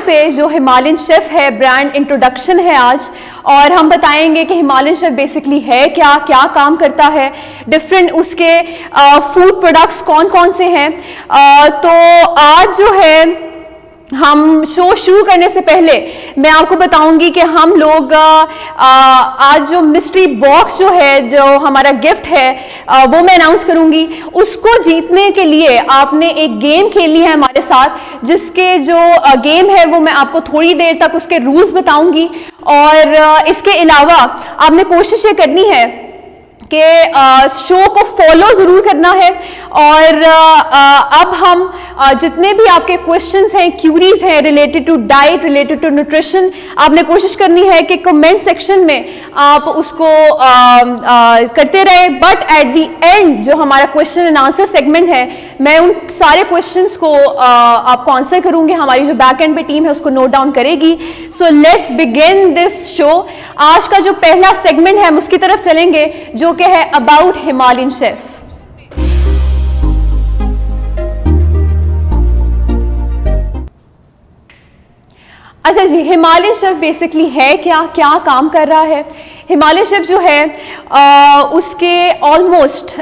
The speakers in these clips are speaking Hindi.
पे जो हिमालयन शेफ है, ब्रांड इंट्रोडक्शन है आज, और हम बताएंगे कि हिमालयन शेफ बेसिकली है क्या, क्या काम करता है, डिफरेंट उसके फूड प्रोडक्ट्स कौन कौन से हैं। तो आज जो है हम शो शुरू करने से पहले मैं आपको बताऊंगी कि हम लोग आज जो मिस्ट्री बॉक्स जो है, जो हमारा गिफ्ट है, वो मैं अनाउंस करूंगी। उसको जीतने के लिए आपने एक गेम खेलनी है हमारे साथ, जिसके जो गेम है वो मैं आपको थोड़ी देर तक उसके रूल्स बताऊंगी। और इसके अलावा आपने कोशिश ये करनी है कि शो को फॉलो जरूर करना है। और अब हम जितने भी आपके क्वेश्चंस हैं, क्यूरीज हैं related to diet, related to nutrition, आपने कोशिश करनी है कि कमेंट सेक्शन में आप उसको करते रहे। बट एट द एंड जो हमारा क्वेश्चन एंड आंसर सेगमेंट है, मैं उन सारे क्वेश्चंस को आपको आंसर करूंगी, हमारी जो बैक एंड पे टीम है उसको नोट डाउन करेगी। So let's begin this show. आज का जो पहला सेगमेंट है हम उसकी तरफ चलेंगे, जो कि है अबाउट हिमालयन शेफ। अच्छा जी, हिमालयन शेफ बेसिकली है क्या, क्या काम कर रहा है? हिमालयन शेफ जो है उसके ऑलमोस्ट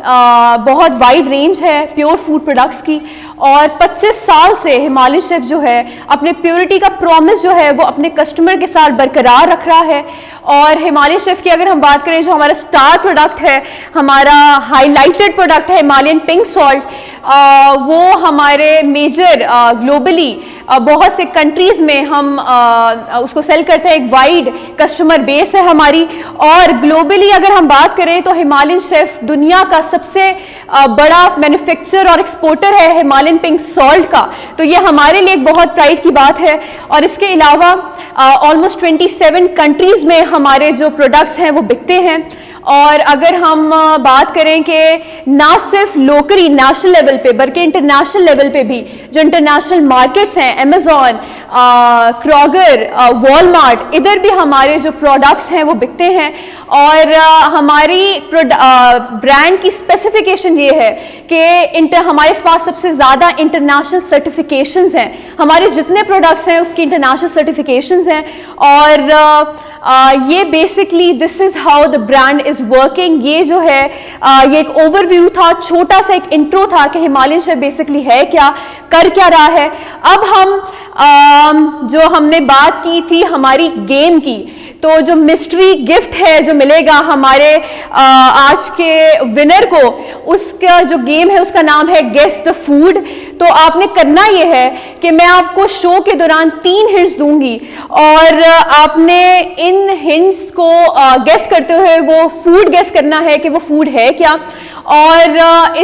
बहुत वाइड रेंज है प्योर फूड प्रोडक्ट्स की, और 25 साल से हिमालयन शेफ जो है अपने प्योरिटी का प्रॉमिस जो है वो अपने कस्टमर के साथ बरकरार रख रहा है। और हिमालयन शेफ की अगर हम बात करें, जो हमारा स्टार प्रोडक्ट है, हमारा हाईलाइटेड प्रोडक्ट है हिमालयन पिंक सॉल्ट, वो हमारे मेजर ग्लोबली बहुत से कंट्रीज में हम उसको सेल करते हैं। एक वाइड कस्टमर बेस है हमारी। और ग्लोबली अगर हम बात करें तो हिमालयन शेफ दुनिया का सबसे बड़ा मैन्युफैक्चरर और एक्सपोर्टर है हिमालयन पिंक सॉल्ट का। तो ये हमारे लिए एक बहुत प्राइड की बात है। और इसके अलावा ऑलमोस्ट 27 कंट्रीज में हमारे जो प्रोडक्ट्स हैं वो बिकते हैं। और अगर हम बात करें कि ना सिर्फ लोकली नेशनल लेवल पे बल्कि इंटरनेशनल लेवल पे भी जो इंटरनेशनल मार्केट्स हैं, अमेजॉन, क्रोगर, वॉलमार्ट, इधर भी हमारे जो प्रोडक्ट्स हैं वो बिकते हैं। और हमारी ब्रांड की स्पेसिफिकेशन ये है कि हमारे पास सबसे ज़्यादा इंटरनेशनल सर्टिफिकेशंस हैं। हमारे जितने प्रोडक्ट्स हैं उसकी इंटरनेशनल सर्टिफिकेशंस हैं। और ये basically this is how the brand is working. ये जो है ये एक ओवरव्यू था, छोटा सा एक इंट्रो था कि हिमालयन शेफ बेसिकली है क्या, कर क्या रहा है। अब हम जो हमने बात की थी हमारी गेम की, तो जो मिस्ट्री गिफ्ट है जो मिलेगा हमारे आज के विनर को, उसका जो गेम है उसका नाम है गेस द फूड। तो आपने करना ये है कि मैं आपको शो के दौरान 3 हिंट्स दूंगी और आपने इन हिंट्स को गेस करते हुए वो फूड गेस करना है कि वो फूड है क्या। और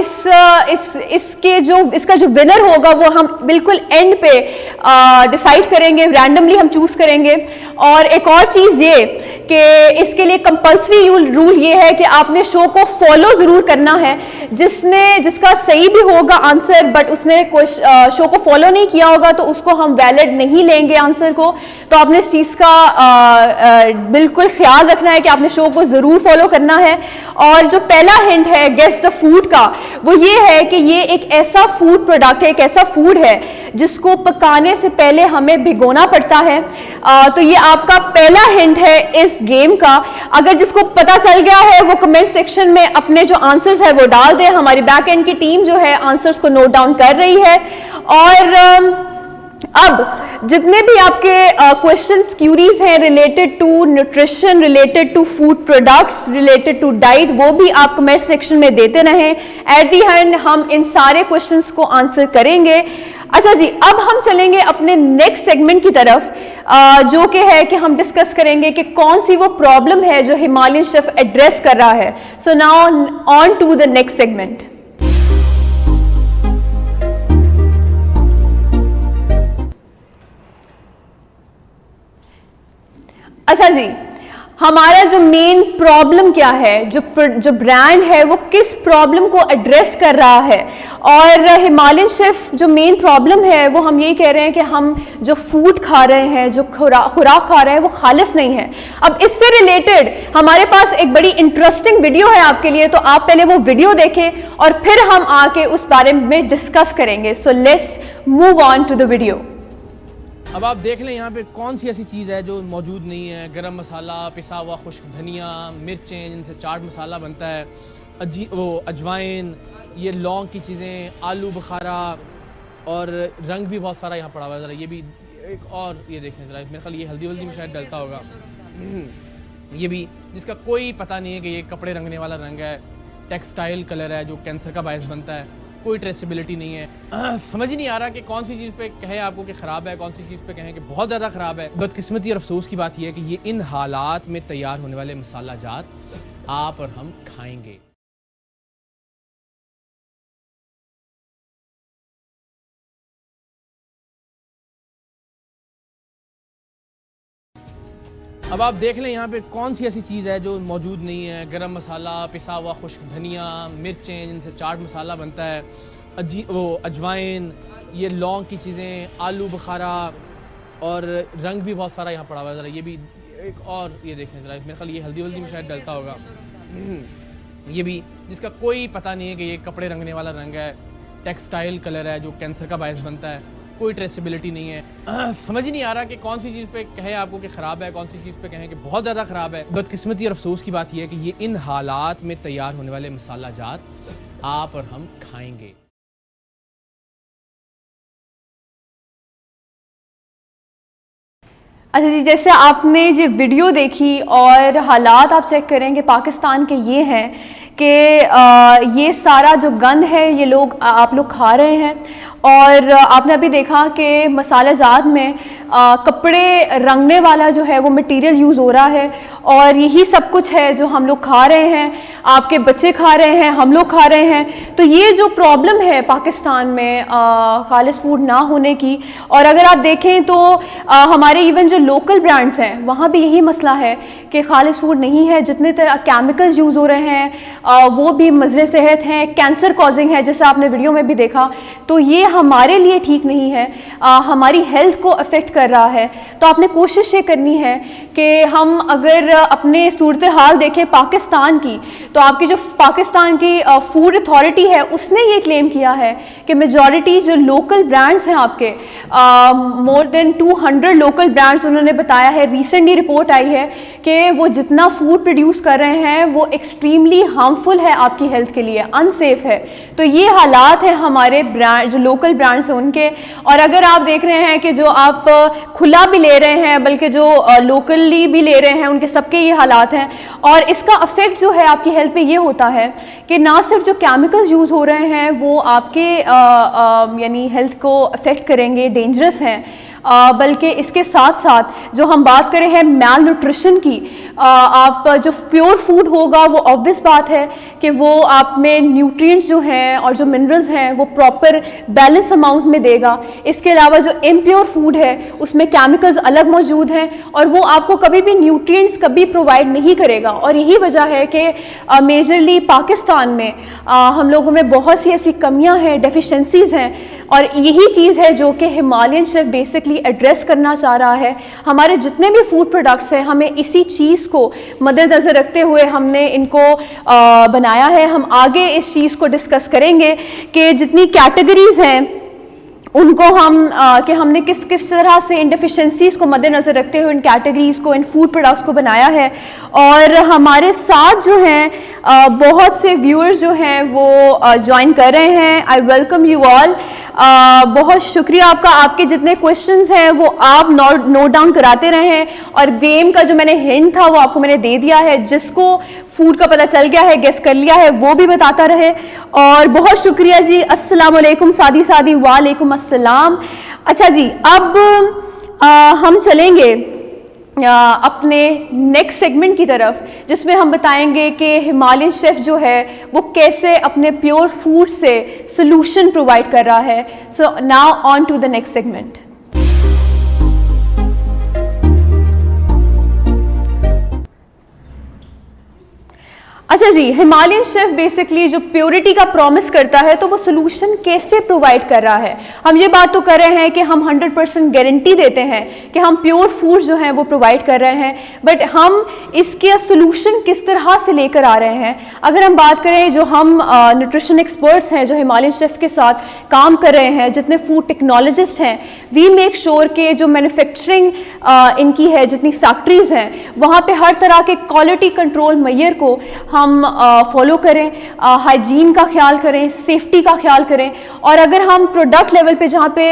इसका जो विनर होगा वो हम बिल्कुल एंड पे डिसाइड करेंगे, रैंडमली हम चूज करेंगे। और एक और चीज ये कि इसके लिए कंपल्सरी रूल ये है कि आपने शो को फॉलो जरूर करना है। जिसका सही भी होगा आंसर बट उसने शो को फॉलो नहीं किया होगा तो उसको हम वैलिड नहीं लेंगे आंसर को। तो आपने इस चीज का बिल्कुल ख्याल रखना है कि आपने शो को जरूर फॉलो करना है। और जो पहला हिंट है गेस द फूड का, वो ये है कि ये एक ऐसा फूड प्रोडक्ट है, एक ऐसा फूड है जिसको पकाने से पहले हमें भिगोना पड़ता है। तो ये आपका पहला हिंट है इस गेम का। अगर जिसको पता चल गया है वो कमेंट सेक्शन में अपने जो आंसर्स है वो डाल दें। हमारी बैक एंड की टीम जो है आंसर्स को नोट डाउन कर रही है। और अब जितने भी आपके क्वेश्चंस, क्यूरीज हैं related to nutrition, related to food products, related to diet, वो भी आप कमेंट सेक्शन में देते रहें। एट दी एंड हम इन सारे क्वेश्चंस को आंसर करेंगे। अच्छा जी, अब हम चलेंगे अपने नेक्स्ट सेगमेंट की तरफ, जो कि है कि हम डिस्कस करेंगे कि कौन सी वो प्रॉब्लम है जो हिमालयन शेफ एड्रेस कर रहा है। So now on to the next segment. अच्छा जी, हमारा जो मेन प्रॉब्लम क्या है, जो ब्रांड है वो किस प्रॉब्लम को एड्रेस कर रहा है। और हिमालयन शेफ जो मेन प्रॉब्लम है वो हम यही कह रहे हैं कि हम जो फूड खा रहे हैं, जो खुराक खा रहे हैं वो खालिस नहीं है। अब इससे रिलेटेड हमारे पास एक बड़ी इंटरेस्टिंग वीडियो है आपके लिए, तो आप पहले वो वीडियो देखें और फिर हम आके उस बारे में डिस्कस करेंगे। So let's move on to the video. अब आप देख लें यहाँ पे कौन सी ऐसी चीज़ है जो मौजूद नहीं है। गरम मसाला, पिसा हुआ खुश्क धनिया, मिर्चें जिनसे चाट मसाला बनता है, अजवाइन, ये लौंग की चीज़ें, आलू बुखारा, और रंग भी बहुत सारा यहाँ पड़ा हुआ है। ज़रा ये भी एक और ये देखें ज़रा, मेरे ख्याल ये हल्दी वल्दी में शायद डलता होगा। ये भी जिसका कोई पता नहीं है कि ये कपड़े रंगने वाला रंग है, टेक्सटाइल कलर है जो कैंसर का बायस बनता है, कोई ट्रेसेबिलिटी नहीं है। समझ ही नहीं आ रहा कि कौन सी चीज़ पे कहें आपको कि ख़राब है, कौन सी चीज़ पे कहें कि बहुत ज़्यादा ख़राब है। बदकिस्मती और अफसोस की बात यह है कि ये इन हालात में तैयार होने वाले मसाला जात आप और हम खाएंगे। अब आप देख लें यहाँ पे कौन सी ऐसी चीज़ है जो मौजूद नहीं है। गरम मसाला, पिसा हुआ खुश्क धनिया, मिर्चें जिनसे चाट मसाला बनता है, अजवाइन, ये लौंग की चीज़ें, आलू बुखारा, और रंग भी बहुत सारा यहाँ पड़ा हुआ है। ज़रा ये भी एक और ये देखें ज़रा, मेरे ख्याल ये हल्दी वल्दी में शायद डलता होगा। ये भी जिसका कोई पता नहीं है कि ये कपड़े रंगने वाला रंग है, टेक्सटाइल कलर है जो कैंसर का बायस बनता है, कोई ट्रेसेबिलिटी नहीं है। समझ ही नहीं आ रहा कि कौन सी चीज़ पे कहें आपको कि ख़राब है, कौन सी चीज़ पे कहें कि बहुत ज़्यादा ख़राब है। बदकिस्मती और अफसोस की बात यह है कि ये इन हालात में तैयार होने वाले मसाला जात आप और हम खाएंगे। अच्छा जी, जैसे आपने ये वीडियो देखी और हालात आप चेक करेंगे पाकिस्तान के ये हैं कि ये सारा जो गंद है ये आप लोग खा रहे हैं। और आपने अभी देखा कि मसाला जात में कपड़े रंगने वाला जो है वो मटेरियल यूज़ हो रहा है, और यही सब कुछ है जो हम लोग खा रहे हैं, आपके बच्चे खा रहे हैं, हम लोग खा रहे हैं। तो ये जो प्रॉब्लम है पाकिस्तान में खालिस फूड ना होने की, और अगर आप देखें तो हमारे इवन जो लोकल ब्रांड्स हैं वहाँ भी यही मसला है कि खालिस फूड नहीं है। जितने तरह केमिकल्स यूज़ हो रहे हैं वो भी मज़रे सेहत हैं, कैंसर कॉजिंग है, जैसे आपने वीडियो में भी देखा। तो ये हमारे लिए ठीक नहीं है, हमारी हेल्थ को अफेक्ट कर रहा है। तो आपने कोशिश ये करनी है कि हम अगर अपने सूरत हाल देखें पाकिस्तान की, तो आपकी जो पाकिस्तान की फूड अथॉरिटी है उसने ये क्लेम किया है कि मेजॉरिटी जो लोकल ब्रांड्स हैं आपके, मोर देन 200 लोकल ब्रांड्स उन्होंने बताया है, रिसेंटली रिपोर्ट आई है कि वो जितना फूड प्रोड्यूस कर रहे हैं वो एक्सट्रीमली हार्मफुल है आपकी हेल्थ के लिए, अनसेफ है। तो ये हालात है हमारे ब्रांड जो लोकल ब्रांड्स हैं उनके। और अगर आप देख रहे हैं कि जो आप खुला भी ले रहे हैं बल्कि जो लोकली भी ले रहे हैं उनके सबके ये हालात हैं। और इसका अफेक्ट जो है आपकी हेल्थ पे ये होता है कि ना सिर्फ जो केमिकल्स यूज़ हो रहे हैं वो आपके यानी हेल्थ को अफेक्ट करेंगे, डेंजरस हैं, बल्कि इसके साथ साथ जो हम बात करें हैं मैल न्यूट्रिशन की, आप जो प्योर फूड होगा वो ऑब्वियस बात है कि वो आप में न्यूट्रिएंट्स जो हैं और जो मिनरल्स हैं वो प्रॉपर बैलेंस अमाउंट में देगा। इसके अलावा जो इम्प्योर फूड है उसमें केमिकल्स अलग मौजूद हैं और वो आपको कभी भी न्यूट्रिएंट्स कभी प्रोवाइड नहीं करेगा। और यही वजह है कि मेजरली पाकिस्तान में हम लोगों में बहुत सी ऐसी कमियां हैं, डेफिशिएंसीज़ हैं, और यही चीज़ है जो कि हिमालयन शेफ बेसिकली एड्रेस करना चाह रहा है। हमारे जितने भी फूड प्रोडक्ट्स हैं हमें इसी चीज़ को मद्देनज़र रखते हुए हमने इनको बनाया है। हम आगे इस चीज़ को डिस्कस करेंगे कि जितनी कैटेगरीज हैं उनको हम कि हमने किस किस तरह से इन डेफिशिएंसीज़ को मद्देनज़र रखते हुए इन कैटेगरीज़ को, इन फूड प्रोडक्ट्स को बनाया है। और हमारे साथ जो हैं बहुत से व्यूअर्स जो हैं वो ज्वाइन कर रहे हैं। I welcome you all. बहुत शुक्रिया आपका। आपके जितने क्वेश्चंस हैं वो आप नोट डाउन कराते रहें, और गेम का जो मैंने हिंट था वो आपको मैंने दे दिया है। जिसको फूड का पता चल गया है, गेस कर लिया है, वो भी बताता रहे। और बहुत शुक्रिया जी। अस्सलाम वालेकुम सादी सादी, वालेकुम अस्सलाम। अच्छा जी, अब हम चलेंगे अपने नेक्स्ट सेगमेंट की तरफ, जिसमें हम बताएंगे कि हिमालयन शेफ जो है वो कैसे अपने प्योर फूड से सोल्यूशन प्रोवाइड कर रहा है। So now on to the next segment. अच्छा जी, हिमालयन शेफ बेसिकली जो प्योरिटी का प्रॉमिस करता है तो वो सोल्यूशन कैसे प्रोवाइड कर रहा है। हम ये बात तो कर रहे हैं कि हम 100% गारंटी देते हैं कि हम प्योर फूड जो है वो प्रोवाइड कर रहे हैं, बट हम इसके सोल्यूशन किस तरह से लेकर आ रहे हैं। अगर हम बात करें, जो हम न्यूट्रिशन एक्सपर्ट्स हैं जो हिमालयन शेफ के साथ काम कर रहे हैं, जितने फूड टेक्नोलॉजिस्ट हैं, वी मेक श्योर कि जो मैन्युफैक्चरिंग इनकी है, जितनी फैक्ट्रीज हैं, वहाँ पे हर तरह के क्वालिटी कंट्रोल मेजर को हम फॉलो करें, हाइजीन का ख्याल करें, सेफ्टी का ख्याल करें। और अगर हम प्रोडक्ट लेवल पे जहाँ पे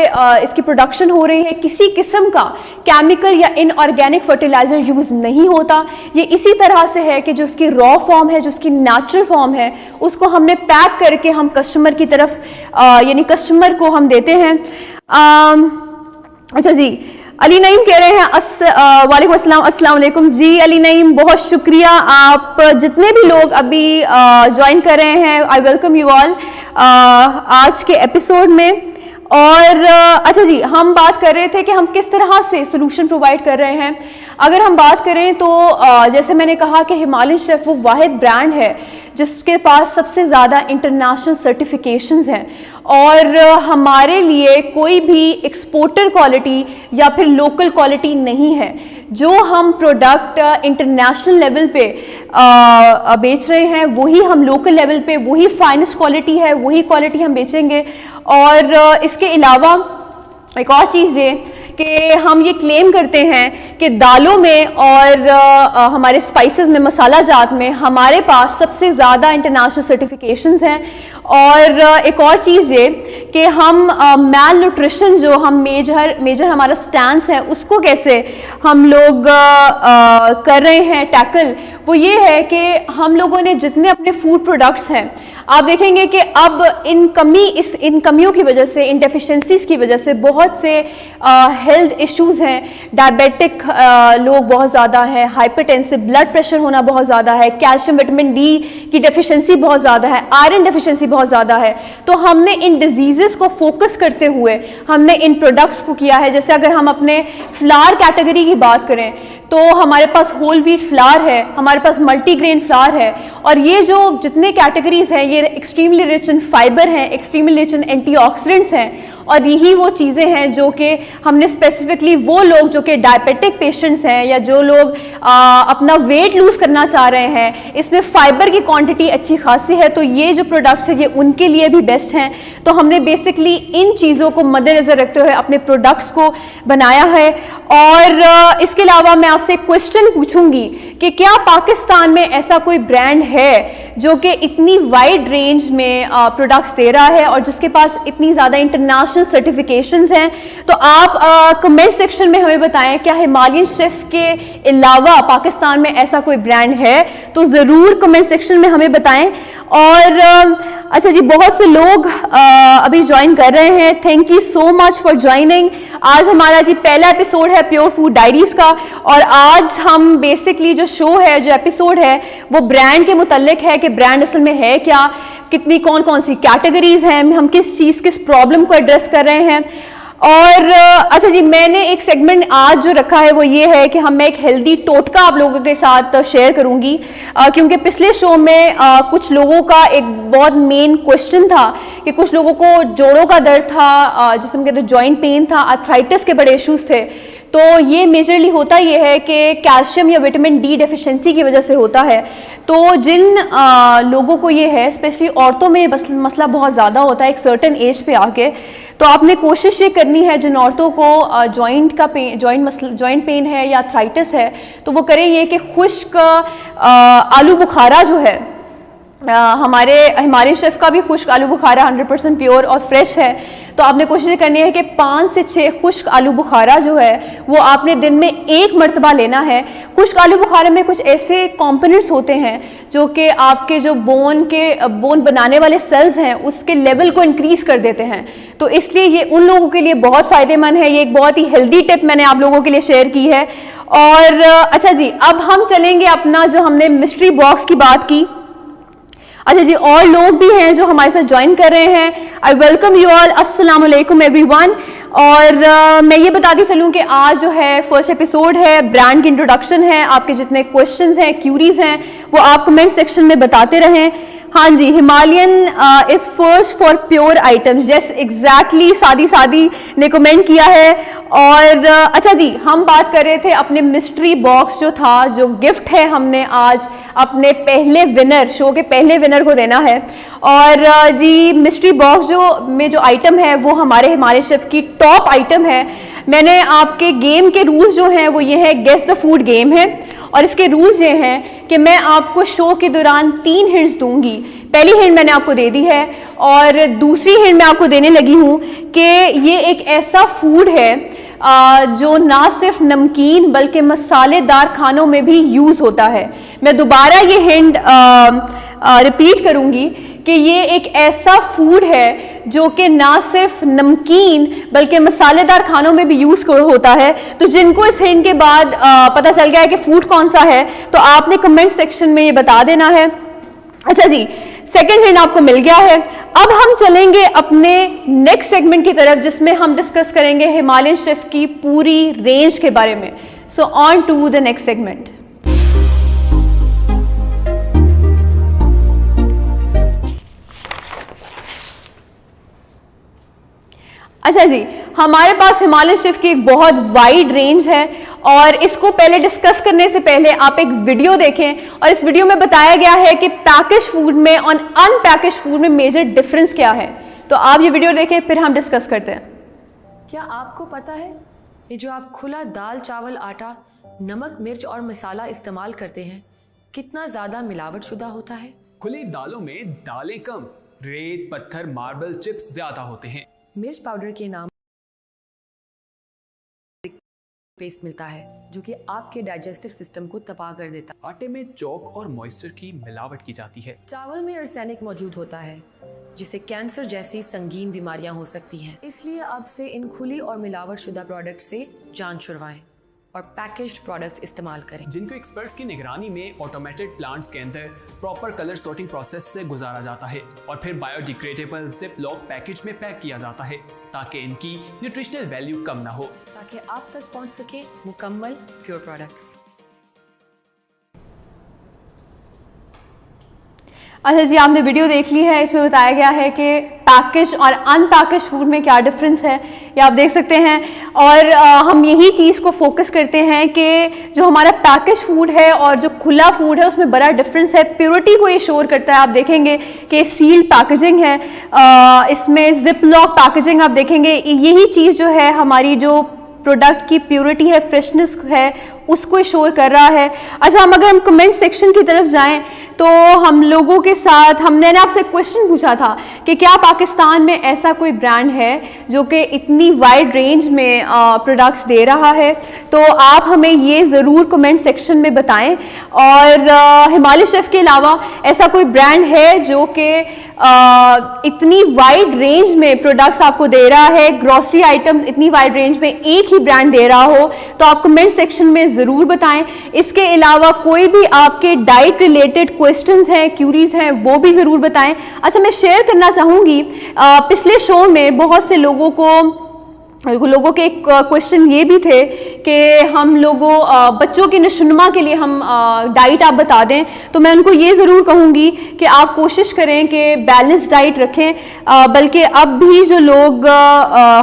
इसकी प्रोडक्शन हो रही है, किसी किस्म का केमिकल या इनऑर्गेनिक फर्टिलाइजर यूज़ नहीं होता, ये इसी तरह से है कि जो उसकी रॉ फॉर्म है, जो उसकी नेचुरल फॉर्म है, उसको हमने पैक करके हम कस्टमर की तरफ यानी कस्टमर को हम देते हैं। अच्छा जी, अली नईम कह रहे हैं वालेकुम अस्सलाम, अस्सलाम वालेकुम जी। अली नईम, बहुत शुक्रिया, आप जितने भी लोग अभी ज्वाइन कर रहे हैं, आई वेलकम यू ऑल आज के एपिसोड में। और अच्छा जी, हम बात कर रहे थे कि हम किस तरह से सोल्यूशन प्रोवाइड कर रहे हैं। अगर हम बात करें तो जैसे मैंने कहा कि हिमालयन शेफ वो वाहिद ब्रांड है जिसके पास सबसे ज़्यादा इंटरनेशनल सर्टिफिकेशंस हैं, और हमारे लिए कोई भी एक्सपोर्टर क्वालिटी या फिर लोकल क्वालिटी नहीं है। जो हम प्रोडक्ट इंटरनेशनल लेवल पे बेच रहे हैं, वही हम लोकल लेवल पे, वही फाइनेस्ट क्वालिटी है, वही क्वालिटी हम बेचेंगे। और इसके अलावा एक और चीज़ ये कि हम ये क्लेम करते हैं कि दालों में और हमारे स्पाइसेस में, मसाला जात में हमारे पास सबसे ज़्यादा इंटरनेशनल सर्टिफिकेशंस हैं। और एक और चीज़ ये कि हम मैल न्यूट्रिशन जो हम मेजर हमारा स्टैंस है, उसको कैसे हम लोग कर रहे हैं टैकल, वो ये है कि हम लोगों ने जितने अपने फूड प्रोडक्ट्स हैं, आप देखेंगे कि अब इन कमियों की वजह से, इन डेफिशिएंसीज की वजह से बहुत से हेल्थ इश्यूज हैं। डायबिटिक लोग बहुत ज़्यादा हैं, हाइपरटेंसिव, ब्लड प्रेशर होना बहुत ज़्यादा है, कैल्शियम विटामिन डी की डेफिशिएंसी बहुत ज़्यादा है, आयरन डेफिशिएंसी बहुत ज़्यादा है। तो हमने इन डिजीज़ेस को फोकस करते हुए हमने इन प्रोडक्ट्स को किया है। जैसे अगर हम अपने फ्लावर कैटेगरी की बात करें तो हमारे पास होल व्हीट फ्लावर है, हमारे पास मल्टीग्रेन फ्लावर है, और ये जो जितने कैटेगरीज हैं ये एक्सट्रीमली रिच इन फाइबर हैं, एक्सट्रीमली रिच इन एंटीऑक्सीडेंट्स हैं। और यही वो चीज़ें हैं जो कि हमने स्पेसिफिकली वो लोग जो कि डायबिटिक पेशेंट्स हैं या जो लोग अपना वेट लूज़ करना चाह रहे हैं, इसमें फाइबर की क्वांटिटी अच्छी खासी है, तो ये जो प्रोडक्ट्स है ये उनके लिए भी बेस्ट हैं। तो हमने बेसिकली इन चीज़ों को मद्देनज़र रखते हुए अपने प्रोडक्ट्स को बनाया है। और इसके अलावा मैं आपसे एक क्वेश्चन पूछूंगी कि क्या पाकिस्तान में ऐसा कोई ब्रांड है जो कि इतनी वाइड रेंज में प्रोडक्ट्स दे रहा है और जिसके पास इतनी ज़्यादा इंटरनेशनल सर्टिफिकेशंस हैं? तो आप कमेंट सेक्शन में हमें बताएं, क्या हिमालयन शेफ के अलावा पाकिस्तान में ऐसा कोई ब्रांड है? तो ज़रूर कमेंट सेक्शन में हमें बताएं। और अच्छा जी, बहुत से लोग अभी ज्वाइन कर रहे हैं, thank you so much for joining. आज हमारा जी पहला एपिसोड है प्योर फूड डायरीज का, और आज हम बेसिकली जो शो है, जो एपिसोड है, वो ब्रांड के मुतल्लिक है कि ब्रांड असल में है क्या, कितनी कौन कौन सी कैटेगरीज हैं, हम किस चीज़, किस प्रॉब्लम को एड्रेस कर रहे हैं। और अच्छा जी, मैंने एक सेगमेंट आज जो रखा है वो ये है कि मैं एक हेल्दी टोटका आप लोगों के साथ शेयर करूंगी, क्योंकि पिछले शो में कुछ लोगों का एक बहुत मेन क्वेश्चन था कि कुछ लोगों को जोड़ों का दर्द था, जिसे हम कहते हैं जॉइंट पेन था, आर्थराइटिस के बड़े इश्यूज थे। तो ये मेजरली होता ये है कि कैल्शियम या विटामिन डी डेफिशिएंसी की वजह से होता है। तो जिन लोगों को ये है, स्पेशली औरतों में मसला बहुत ज़्यादा होता है एक सर्टेन एज पे आके, तो आपने कोशिश ये करनी है, जिन औरतों को जॉइंट पेन है या आर्थराइटिस है, तो वो करें ये कि खुश्क आलू बुखारा जो है, हमारे हिमालयन शेफ का भी खुश्क आलू बुखारा 100% प्योर और फ्रेश है, तो आपने कोशिश करनी है कि 5 से 6 खुश्क आलू बुखारा जो है वो आपने दिन में 1 मरतबा लेना है। खुश्क आलू बुखारे में कुछ ऐसे कंपोनेंट्स होते हैं जो कि आपके जो बोन बनाने वाले सेल्स हैं उसके लेवल को इंक्रीज कर देते हैं, तो इसलिए ये उन लोगों के लिए बहुत फ़ायदेमंद है। ये एक बहुत ही हेल्दी टिप मैंने आप लोगों के लिए शेयर की है। और अच्छा जी, अब हम चलेंगे अपना जो हमने मिस्ट्री बॉक्स की बात की। अच्छा जी, और लोग भी हैं जो हमारे साथ ज्वाइन कर रहे हैं। आई वेलकम यू ऑल, अस्सलाम वालेकुम एवरीवन। और मैं ये बताती चलूँ कि आज जो है फर्स्ट एपिसोड है, ब्रांड की इंट्रोडक्शन है, आपके जितने क्वेश्चंस हैं, क्यूरीज हैं, वो आप कमेंट सेक्शन में बताते रहें। हाँ जी, Himalayan is first for pure items, जैस एग्जैक्टली सादी ने कमेंट किया है। और अच्छा जी, हम बात कर रहे थे अपने मिस्ट्री बॉक्स जो था, जो गिफ्ट है हमने आज अपने पहले विनर, शो के पहले विनर को देना है। और जी मिस्ट्री बॉक्स जो आइटम है वो हमारे हिमालयन शेफ की टॉप आइटम है। मैंने आपके गेम के रूल्स जो हैं वो ये है, गेस द फूड गेम है, और इसके रूल्स ये हैं कि मैं आपको शो के दौरान 3 हिंट्स दूंगी। पहली हिंट मैंने आपको दे दी है और दूसरी हिंट मैं आपको देने लगी हूँ कि ये एक ऐसा फूड है जो ना सिर्फ नमकीन बल्कि मसालेदार खानों में भी यूज़ होता है। मैं दोबारा ये हिंट रिपीट करूँगी कि ये एक ऐसा फूड है जो कि ना सिर्फ नमकीन बल्कि मसालेदार खानों में भी यूज़ होता है। तो जिनको इस हिंट के बाद पता चल गया है कि फूड कौन सा है, तो आपने कमेंट सेक्शन में ये बता देना है। अच्छा जी, सेकंड हिंट आपको मिल गया है। अब हम चलेंगे अपने नेक्स्ट सेगमेंट की तरफ, जिसमें हम डिस्कस करेंगे हिमालयन शेफ की पूरी रेंज के बारे में। So on to the next segment. अच्छा जी, हमारे पास हिमालयन शेफ की एक बहुत वाइड रेंज है और इसको पहले डिस्कस करने से पहले आप एक वीडियो देखें, और इस वीडियो में बताया गया है कि पैकेज फूड में और अनपैकेज फूड में मेजर डिफरेंस क्या है। तो आप ये वीडियो देखें, फिर हम डिस्कस करते हैं। क्या आपको पता है ये जो आप खुला दाल, चावल, आटा, नमक, मिर्च और मसाला इस्तेमाल करते हैं, कितना ज़्यादा मिलावट शुदा होता है? खुली दालों में दालें कम, रेत, पत्थर, मार्बल, चिप्स ज्यादा होते हैं। मिर्च पाउडर के नाम पेस्ट मिलता है जो कि आपके डाइजेस्टिव सिस्टम को तबाह कर देता है। आटे में चौक और मॉइस्चर की मिलावट की जाती है। चावल में आर्सेनिक मौजूद होता है जिससे कैंसर जैसी संगीन बीमारियां हो सकती हैं। इसलिए अब से इन खुली और मिलावट शुदा प्रोडक्ट से जान छुड़वाएं और पैकेज्ड प्रोडक्ट्स इस्तेमाल करें, जिनको एक्सपर्ट्स की निगरानी में ऑटोमेटेड प्लांट्स के अंदर प्रॉपर कलर सॉर्टिंग प्रोसेस से गुजारा जाता है और फिर बायोडिग्रेडेबल जिप लॉक पैकेज में पैक किया जाता है ताकि इनकी न्यूट्रिशनल वैल्यू कम ना हो, ताकि आप तक पहुंच सके मुकम्मल प्योर प्रोडक्ट्स। अच्छा जी, आपने वीडियो देख ली है। इसमें बताया गया है कि पैकेज और अनपैकेज फूड में क्या डिफरेंस है, ये आप देख सकते हैं। और हम यही चीज़ को फोकस करते हैं कि जो हमारा पैकेज फूड है और जो खुला फूड है उसमें बड़ा डिफरेंस है। प्योरिटी को ये श्योर करता है। आप देखेंगे कि सील्ड पैकेजिंग है, इसमें जिप लॉक पैकेजिंग आप देखेंगे। यही चीज़ जो है हमारी जो प्रोडक्ट की प्योरिटी है, फ्रेशनेस है, उसको श्योर कर रहा है। अच्छा, अगर हम कमेंट सेक्शन की तरफ जाएं तो हम लोगों के साथ मैंने आपसे क्वेश्चन पूछा था कि क्या पाकिस्तान में ऐसा कोई ब्रांड है जो कि इतनी वाइड रेंज में प्रोडक्ट्स दे रहा है। तो आप हमें ये ज़रूर कमेंट सेक्शन में बताएं। और हिमालयन शेफ के अलावा ऐसा कोई ब्रांड है जो कि इतनी वाइड रेंज में प्रोडक्ट्स आपको दे रहा है, ग्रोसरी आइटम्स इतनी वाइड रेंज में एक ही ब्रांड दे रहा हो, तो आप कमेंट सेक्शन में ज़रूर बताएं। इसके अलावा कोई भी आपके डाइट रिलेटेड क्वेश्चंस हैं, क्यूरीज हैं, वो भी ज़रूर बताएं। अच्छा, मैं शेयर करना चाहूँगी, पिछले शो में बहुत से लोगों के क्वेश्चन ये भी थे कि हम लोगों बच्चों की नशुनमा के लिए हम डाइट आप बता दें। तो मैं उनको ये ज़रूर कहूँगी कि आप कोशिश करें कि बैलेंस डाइट रखें। बल्कि अब भी जो लोग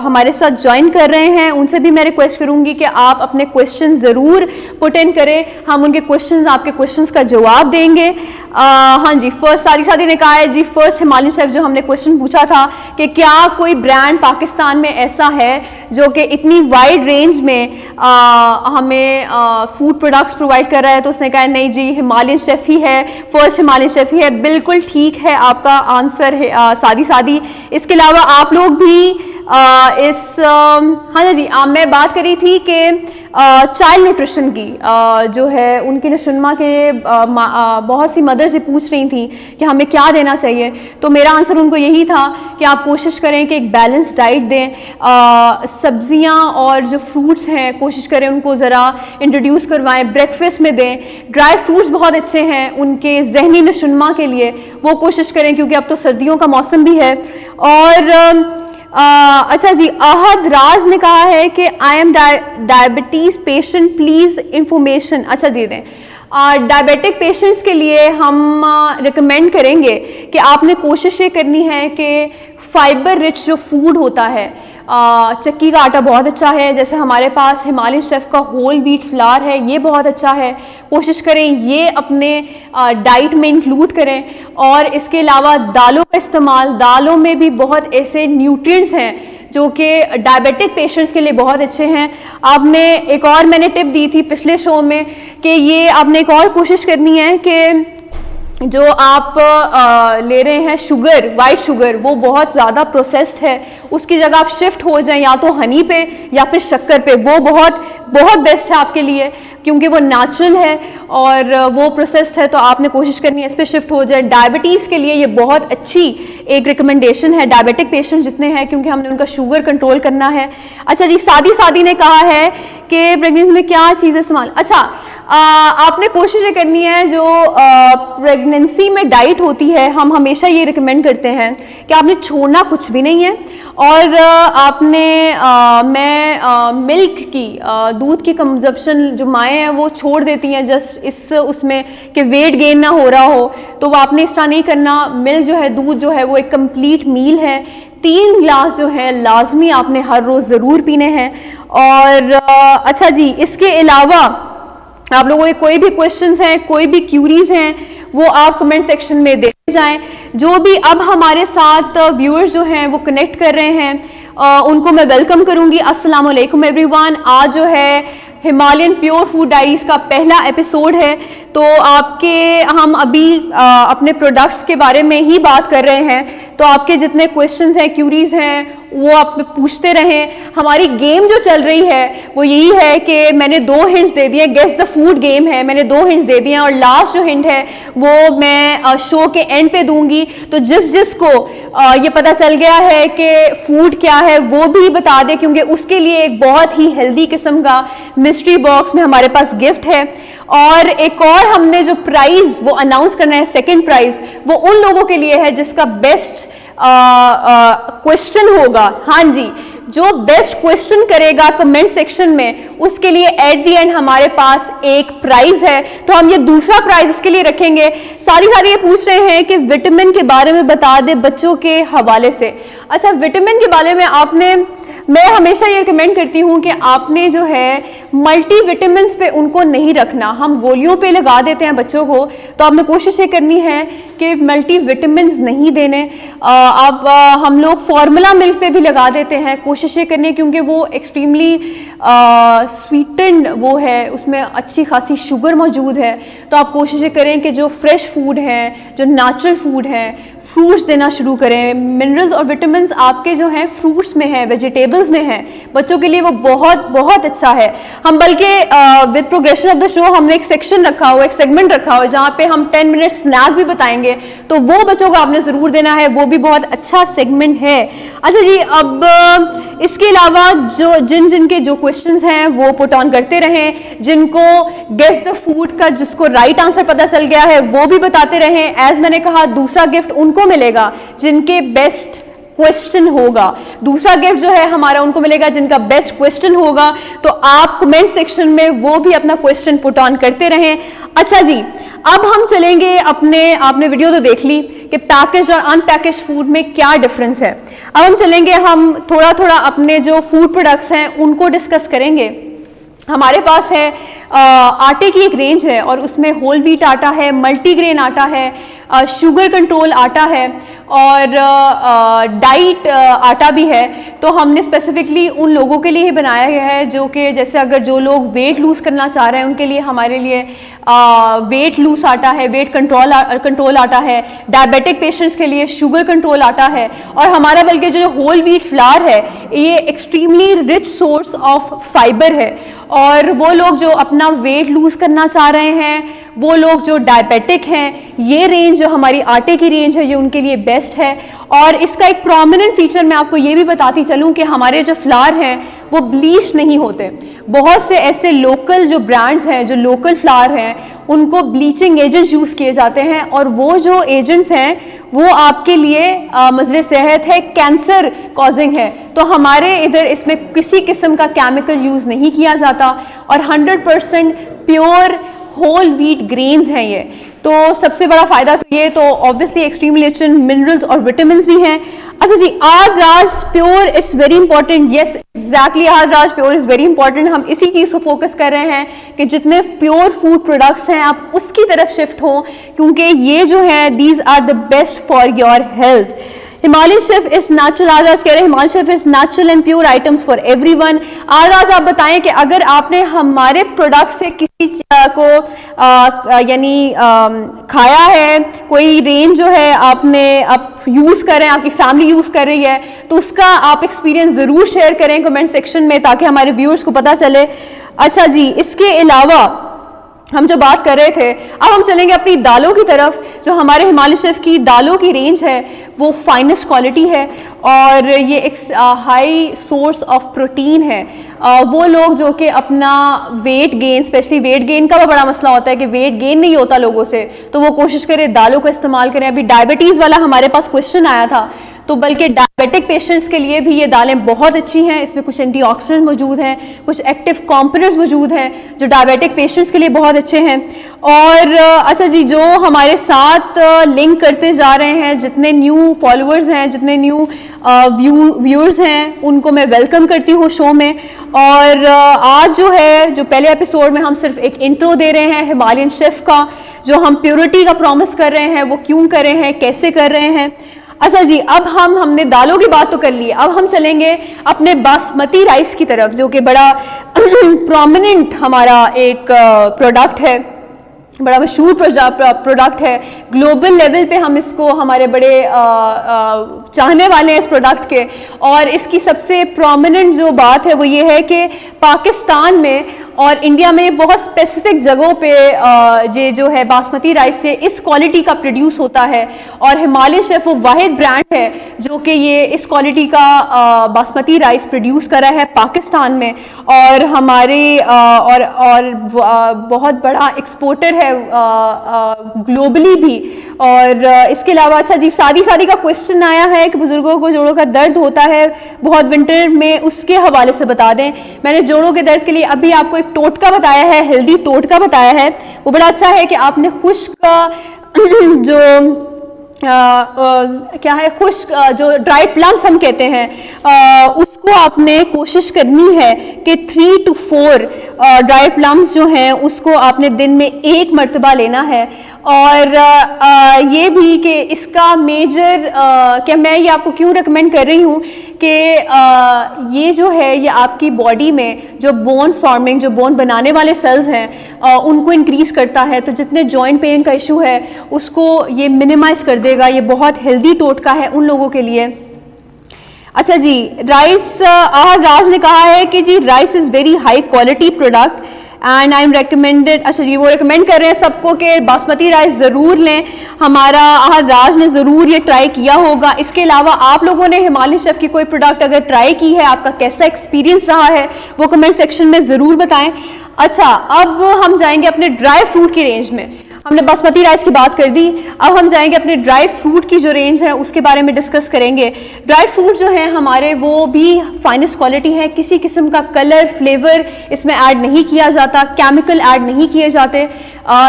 हमारे साथ ज्वाइन कर रहे हैं उनसे भी मैं रिक्वेस्ट करूँगी कि आप अपने क्वेश्चन ज़रूर पुट इन करें। हम उनके क्वेश्चन, आपके क्वेश्चन का जवाब देंगे। हाँ जी, फर्स्ट सादी ने कहा है जी, फर्स्ट हिमालयन शेफ जो हमने क्वेश्चन पूछा था कि क्या कोई ब्रांड पाकिस्तान में ऐसा है जो कि इतनी वाइड रेंज में हमें फूड प्रोडक्ट्स प्रोवाइड कर रहा है, तो उसने कहा नहीं जी, हिमालयन शेफ ही है, फर्स्ट हिमालयन शेफ ही है। बिल्कुल ठीक है आपका आंसर है सादी। इसके अलावा आप लोग भी हाँ जी, मैं बात करी थी कि चाइल्ड न्यूट्रिशन की जो है उनकी नशुनमा के लिए बहुत सी मदर से पूछ रही थी कि हमें क्या देना चाहिए। तो मेरा आंसर उनको यही था कि आप कोशिश करें कि एक बैलेंस डाइट दें। सब्जियां और जो फ्रूट्स हैं कोशिश करें उनको ज़रा इंट्रोड्यूस करवाएं, ब्रेकफास्ट में दें। ड्राई फ्रूट्स बहुत अच्छे हैं उनके जहनी नशुनमा के लिए, वो कोशिश करें क्योंकि अब तो सर्दियों का मौसम भी है। और अच्छा जी, अहद राज ने कहा है कि I am diabetes patient, please information. अच्छा दे दें। डायबिटिक पेशेंट्स के लिए हम रिकमेंड करेंगे कि आपने कोशिश ये करनी है कि फाइबर रिच जो फूड होता है, चक्की का आटा बहुत अच्छा है, जैसे हमारे पास हिमालयन शेफ का होल व्हीट फ्लावर है, ये बहुत अच्छा है, कोशिश करें ये अपने डाइट में इंक्लूड करें। और इसके अलावा दालों का इस्तेमाल, दालों में भी बहुत ऐसे न्यूट्रिएंट्स हैं जो कि डायबिटिक पेशेंट्स के लिए बहुत अच्छे हैं। आपने एक और मैंने टिप दी थी पिछले शो में कि ये आपने एक और कोशिश करनी है कि जो आप ले रहे हैं शुगर, वाइट शुगर, वो बहुत ज़्यादा प्रोसेस्ड है, उसकी जगह आप शिफ्ट हो जाएं या तो हनी पे या फिर शक्कर पे, वो बहुत बहुत बेस्ट है आपके लिए क्योंकि वो नेचुरल है और वो प्रोसेस्ड है, तो आपने कोशिश करनी है इस पर शिफ्ट हो जाए। डायबिटीज़ के लिए ये बहुत अच्छी एक रिकमेंडेशन है, डायबिटिक पेशेंट जितने हैं, क्योंकि हमने उनका शुगर कंट्रोल करना है। अच्छा जी, सादी ने कहा है कि प्रेगनेंसी में क्या चीज़ें इस्तेमाल, अच्छा आपने कोशिश ये करनी है जो प्रेगनेंसी में डाइट होती है, हम हमेशा ये रिकमेंड करते हैं कि आपने छोड़ना कुछ भी नहीं है और आपने मिल्क की, दूध की कंजप्शन जो माएँ हैं वो छोड़ देती हैं जस्ट इस उसमें कि वेट गेन ना हो रहा हो, तो वो आपने इस तरह नहीं करना। मिल्क जो है, दूध जो है, वो एक कंप्लीट मील है, 3 गिलास जो है लाजमी आपने हर रोज़ ज़रूर पीने हैं। और अच्छा जी, इसके अलावा आप लोगों के कोई भी क्वेश्चंस हैं, कोई भी क्यूरीज हैं, वो आप कमेंट सेक्शन में दे जाएं। जो भी अब हमारे साथ व्यूअर्स जो हैं वो कनेक्ट कर रहे हैं उनको मैं वेलकम करूंगी। अस्सलाम वालेकुम एवरीवन। आज जो है हिमालयन प्योर फूड डायरीज का पहला एपिसोड है, तो हम अभी अपने प्रोडक्ट्स के बारे में ही बात कर रहे हैं, तो आपके जितने क्वेश्चंस हैं, क्यूरीज हैं, वो आप पूछते रहें। हमारी गेम जो चल रही है वो यही है कि मैंने 2 हिंट्स दे दिए, गेस द फूड गेम है, मैंने 2 हिंट्स दे दिए और लास्ट जो हिंट है वो मैं शो के एंड पे दूंगी। तो जिसको ये पता चल गया है कि फूड क्या है वो भी बता दे, क्योंकि उसके लिए एक बहुत ही हेल्दी किस्म का मिस्ट्री बॉक्स में हमारे पास गिफ्ट है। और एक और हमने जो प्राइज वो अनाउंस करना है, सेकंड प्राइज, वो उन लोगों के लिए है जिसका बेस्ट क्वेश्चन होगा। हाँ जी, जो बेस्ट क्वेश्चन करेगा कमेंट सेक्शन में, उसके लिए एट द एंड हमारे पास एक प्राइज है, तो हम ये दूसरा प्राइज उसके लिए रखेंगे। सारी ये पूछ रहे हैं कि विटामिन के बारे में बता दे बच्चों के हवाले से। अच्छा, विटामिन के बारे में मैं हमेशा ये रिकमेंड करती हूँ कि आपने जो है मल्टी विटामिन्स पे उनको नहीं रखना। हम गोलियों पे लगा देते हैं बच्चों को, तो आपने कोशिश ये करनी है कि मल्टी विटामिन्स नहीं देने। हम लोग फार्मूला मिल्क पे भी लगा देते हैं, कोशिश ये करनी है क्योंकि वो एक्सट्रीमली स्वीटेंड वो है, उसमें अच्छी खासी शुगर मौजूद है। तो आप कोशिश करें कि जो फ्रेश फूड है, जो नेचुरल फूड है, फ्रूट्स देना शुरू करें। मिनरल्स और विटामिन्स आपके जो हैं फ्रूट्स में है, वेजिटेबल्स में है, बच्चों के लिए वो बहुत बहुत अच्छा है। हम बल्कि with progression of the show हमने एक सेक्शन रखा हुआ, एक सेगमेंट रखा हुआ जहाँ पे हम 10 मिनट स्नैक भी बताएंगे, तो वो बच्चों को आपने ज़रूर देना है, वो भी बहुत अच्छा सेगमेंट है। अच्छा जी, अब इसके अलावा जिनके जो क्वेश्चंस हैं वो पुट ऑन करते रहें, जिनको गेस द फूड का जिसको राइट आंसर पता चल गया है वो भी बताते रहें। एज मैंने कहा, दूसरा गिफ्ट उनको मिलेगा जिनके बेस्ट क्वेश्चन होगा। दूसरा गिफ्ट जो है हमारा उनको मिलेगा जिनका बेस्ट क्वेश्चन होगा, तो आप कमेंट सेक्शन में वो भी अपना क्वेश्चन पुट ऑन करते रहें। अच्छा जी, अब हम चलेंगे आपने वीडियो तो देख ली कि पैकेज और अनपैकेज फूड में क्या डिफरेंस है। अब हम चलेंगे, हम थोड़ा अपने जो फूड प्रोडक्ट्स हैं उनको डिस्कस करेंगे। हमारे पास है आटे की एक रेंज है और उसमें होल व्हीट आटा है, मल्टीग्रेन आटा है, शुगर कंट्रोल आटा है और डाइट आटा भी है। तो हमने स्पेसिफिकली उन लोगों के लिए ही बनाया गया है जो कि जैसे अगर जो लोग वेट लूज करना चाह रहे हैं उनके लिए हमारे लिए वेट लूज आटा है, वेट कंट्रोल आटा है, डायबिटिक पेशेंट्स के लिए शुगर कंट्रोल आटा है, और हमारा बल्कि जो होल व्हीट फ्लावर है ये extremely rich source of fibre है। और वो लोग जो अपना वेट लूज करना चाह रहे हैं, वो लोग जो डायबिटिक हैं, ये रेंज जो हमारी आटे की रेंज है ये उनके लिए बेस्ट है। और इसका एक प्रोमिनेंट फीचर मैं आपको ये भी बताती चलूँ कि हमारे जो फ्लावर हैं वो ब्लीच नहीं होते। बहुत से ऐसे लोकल जो ब्रांड्स हैं, जो लोकल फ्लावर हैं, उनको ब्लीचिंग एजेंट्स यूज़ किए जाते हैं और वो जो एजेंट्स हैं वो आपके लिए मज़र सेहत है, कैंसर कॉजिंग है। तो हमारे इधर इसमें किसी किस्म का केमिकल यूज़ नहीं किया जाता और 100% प्योर होल व्हीट ग्रेन्स हैं ये। तो सबसे बड़ा फ़ायदा तो ये, तो obviously extremely rich in minerals और विटामिन भी हैं। अच्छा जी, आहार pure it's very important. Yes exactly, आहार प्योर इज़ वेरी इंपॉर्टेंट। हम इसी चीज़ को फोकस कर रहे हैं कि जितने प्योर फूड प्रोडक्ट्स हैं आप उसकी तरफ शिफ्ट हों, क्योंकि ये जो है these are the best for your health. Himalayan chef is natural, आज कह रहे हैं Himalayan chef is natural and pure items for everyone. आज आप बताएं कि अगर आपने हमारे प्रोडक्ट से किसी को यानी खाया है, कोई रेंज जो है आपने आप यूज कर रहे हैं, आपकी फैमिली यूज कर रही है, तो उसका आप एक्सपीरियंस जरूर शेयर करें कमेंट सेक्शन में ताकि हमारे व्यूअर्स को पता चले। अच्छा जी, इसके अलावा हम जो बात कर रहे थे, अब हम चलेंगे अपनी दालों की तरफ। जो हमारे हिमालयन शेफ की दालों की रेंज है वो फाइनेस्ट क्वालिटी है और ये एक हाई सोर्स ऑफ प्रोटीन है। वो लोग जो कि अपना weight gain, specially weight gain का बड़ा मसला होता है कि वेट गेन नहीं होता लोगों से, तो वो कोशिश करें दालों का इस्तेमाल करें। अभी डायबिटीज़ वाला हमारे पास क्वेश्चन आया था, तो बल्कि डायबिटिक पेशेंट्स के लिए भी ये दालें बहुत अच्छी हैं। इसमें कुछ एंटीऑक्सीडेंट मौजूद हैं, कुछ एक्टिव कंपोनेंट्स मौजूद हैं जो डायबिटिक पेशेंट्स के लिए बहुत अच्छे हैं। और अच्छा जी, जो हमारे साथ लिंक करते जा रहे हैं, जितने न्यू फॉलोअर्स हैं, जितने न्यू व्यूअर्स हैं, उनको मैं वेलकम करती हूँ शो में। और आज जो है, जो पहले एपिसोड में हम सिर्फ एक इंट्रो दे रहे हैं हिमालयन शेफ का, जो हम प्योरिटी का प्रॉमिस कर रहे हैं वो क्यों कर रहे हैं, कैसे कर रहे हैं। अच्छा जी, अब हमने दालों की बात तो कर ली, अब हम चलेंगे अपने बासमती राइस की तरफ, जो कि बड़ा प्रोमिनेंट हमारा एक प्रोडक्ट है, बड़ा मशहूर प्रोडक्ट है। ग्लोबल लेवल पे हम इसको, हमारे बड़े चाहने वाले हैं इस प्रोडक्ट के। और इसकी सबसे प्रोमिनेंट जो बात है वो ये है कि पाकिस्तान में और इंडिया में बहुत स्पेसिफिक जगहों पे ये जो है बासमती राइस से इस क्वालिटी का प्रोड्यूस होता है। और हिमालयन शेफ वो वाहिद ब्रांड है जो कि ये इस क्वालिटी का बासमती राइस प्रोड्यूस कर रहा है पाकिस्तान में, और हमारे और बहुत बड़ा एक्सपोर्टर है ग्लोबली भी। और इसके अलावा अच्छा जी, शादी का क्वेश्चन आया है कि बुजुर्गों को जोड़ों का दर्द होता है बहुत विंटर में, उसके हवाले से बता दें। मैंने जोड़ों के दर्द के लिए अभी आपको एक टोटका बताया है, हेल्दी टोटका बताया है, वो बड़ा अच्छा है कि आपने खुश्क जो क्या है, खुश्क जो ड्राई प्लम्स हम कहते हैं, उसको आपने कोशिश करनी है कि 3 to 4 ड्राई प्लम्स जो हैं उसको आपने दिन में 1 मरतबा लेना है। और ये भी कि इसका मेजर क्या मैं ये आपको क्यों रिकमेंड कर रही हूँ कि ये जो है ये आपकी बॉडी में जो बोन फॉर्मिंग, जो बोन बनाने वाले सेल्स हैं उनको इंक्रीज करता है। तो जितने जॉइंट पेन का इशू है उसको ये मिनिमाइज कर देगा। ये बहुत हेल्दी टोटका है उन लोगों के लिए। अच्छा जी, राइस, राज ने कहा है कि जी rice is very high quality product and I am recommended. अच्छा जी, वो रिकमेंड कर रहे हैं सबको कि बासमती राइस ज़रूर लें। हमारा राज ने ज़रूर ये ट्राई किया होगा। इसके अलावा आप लोगों ने हिमालयन शेफ की कोई प्रोडक्ट अगर ट्राई की है, आपका कैसा एक्सपीरियंस रहा है वो कमेंट सेक्शन में ज़रूर बताएं। अच्छा, अब हम जाएंगे अपने ड्राई फ्रूट की रेंज में। हमने बासमती राइस की बात कर दी, अब हम जाएंगे अपने ड्राई फ्रूट की जो रेंज है उसके बारे में डिस्कस करेंगे। ड्राई फ्रूट जो है हमारे वो भी फाइनेस्ट क्वालिटी है, किसी किस्म का कलर फ्लेवर इसमें ऐड नहीं किया जाता, केमिकल ऐड नहीं किए जाते।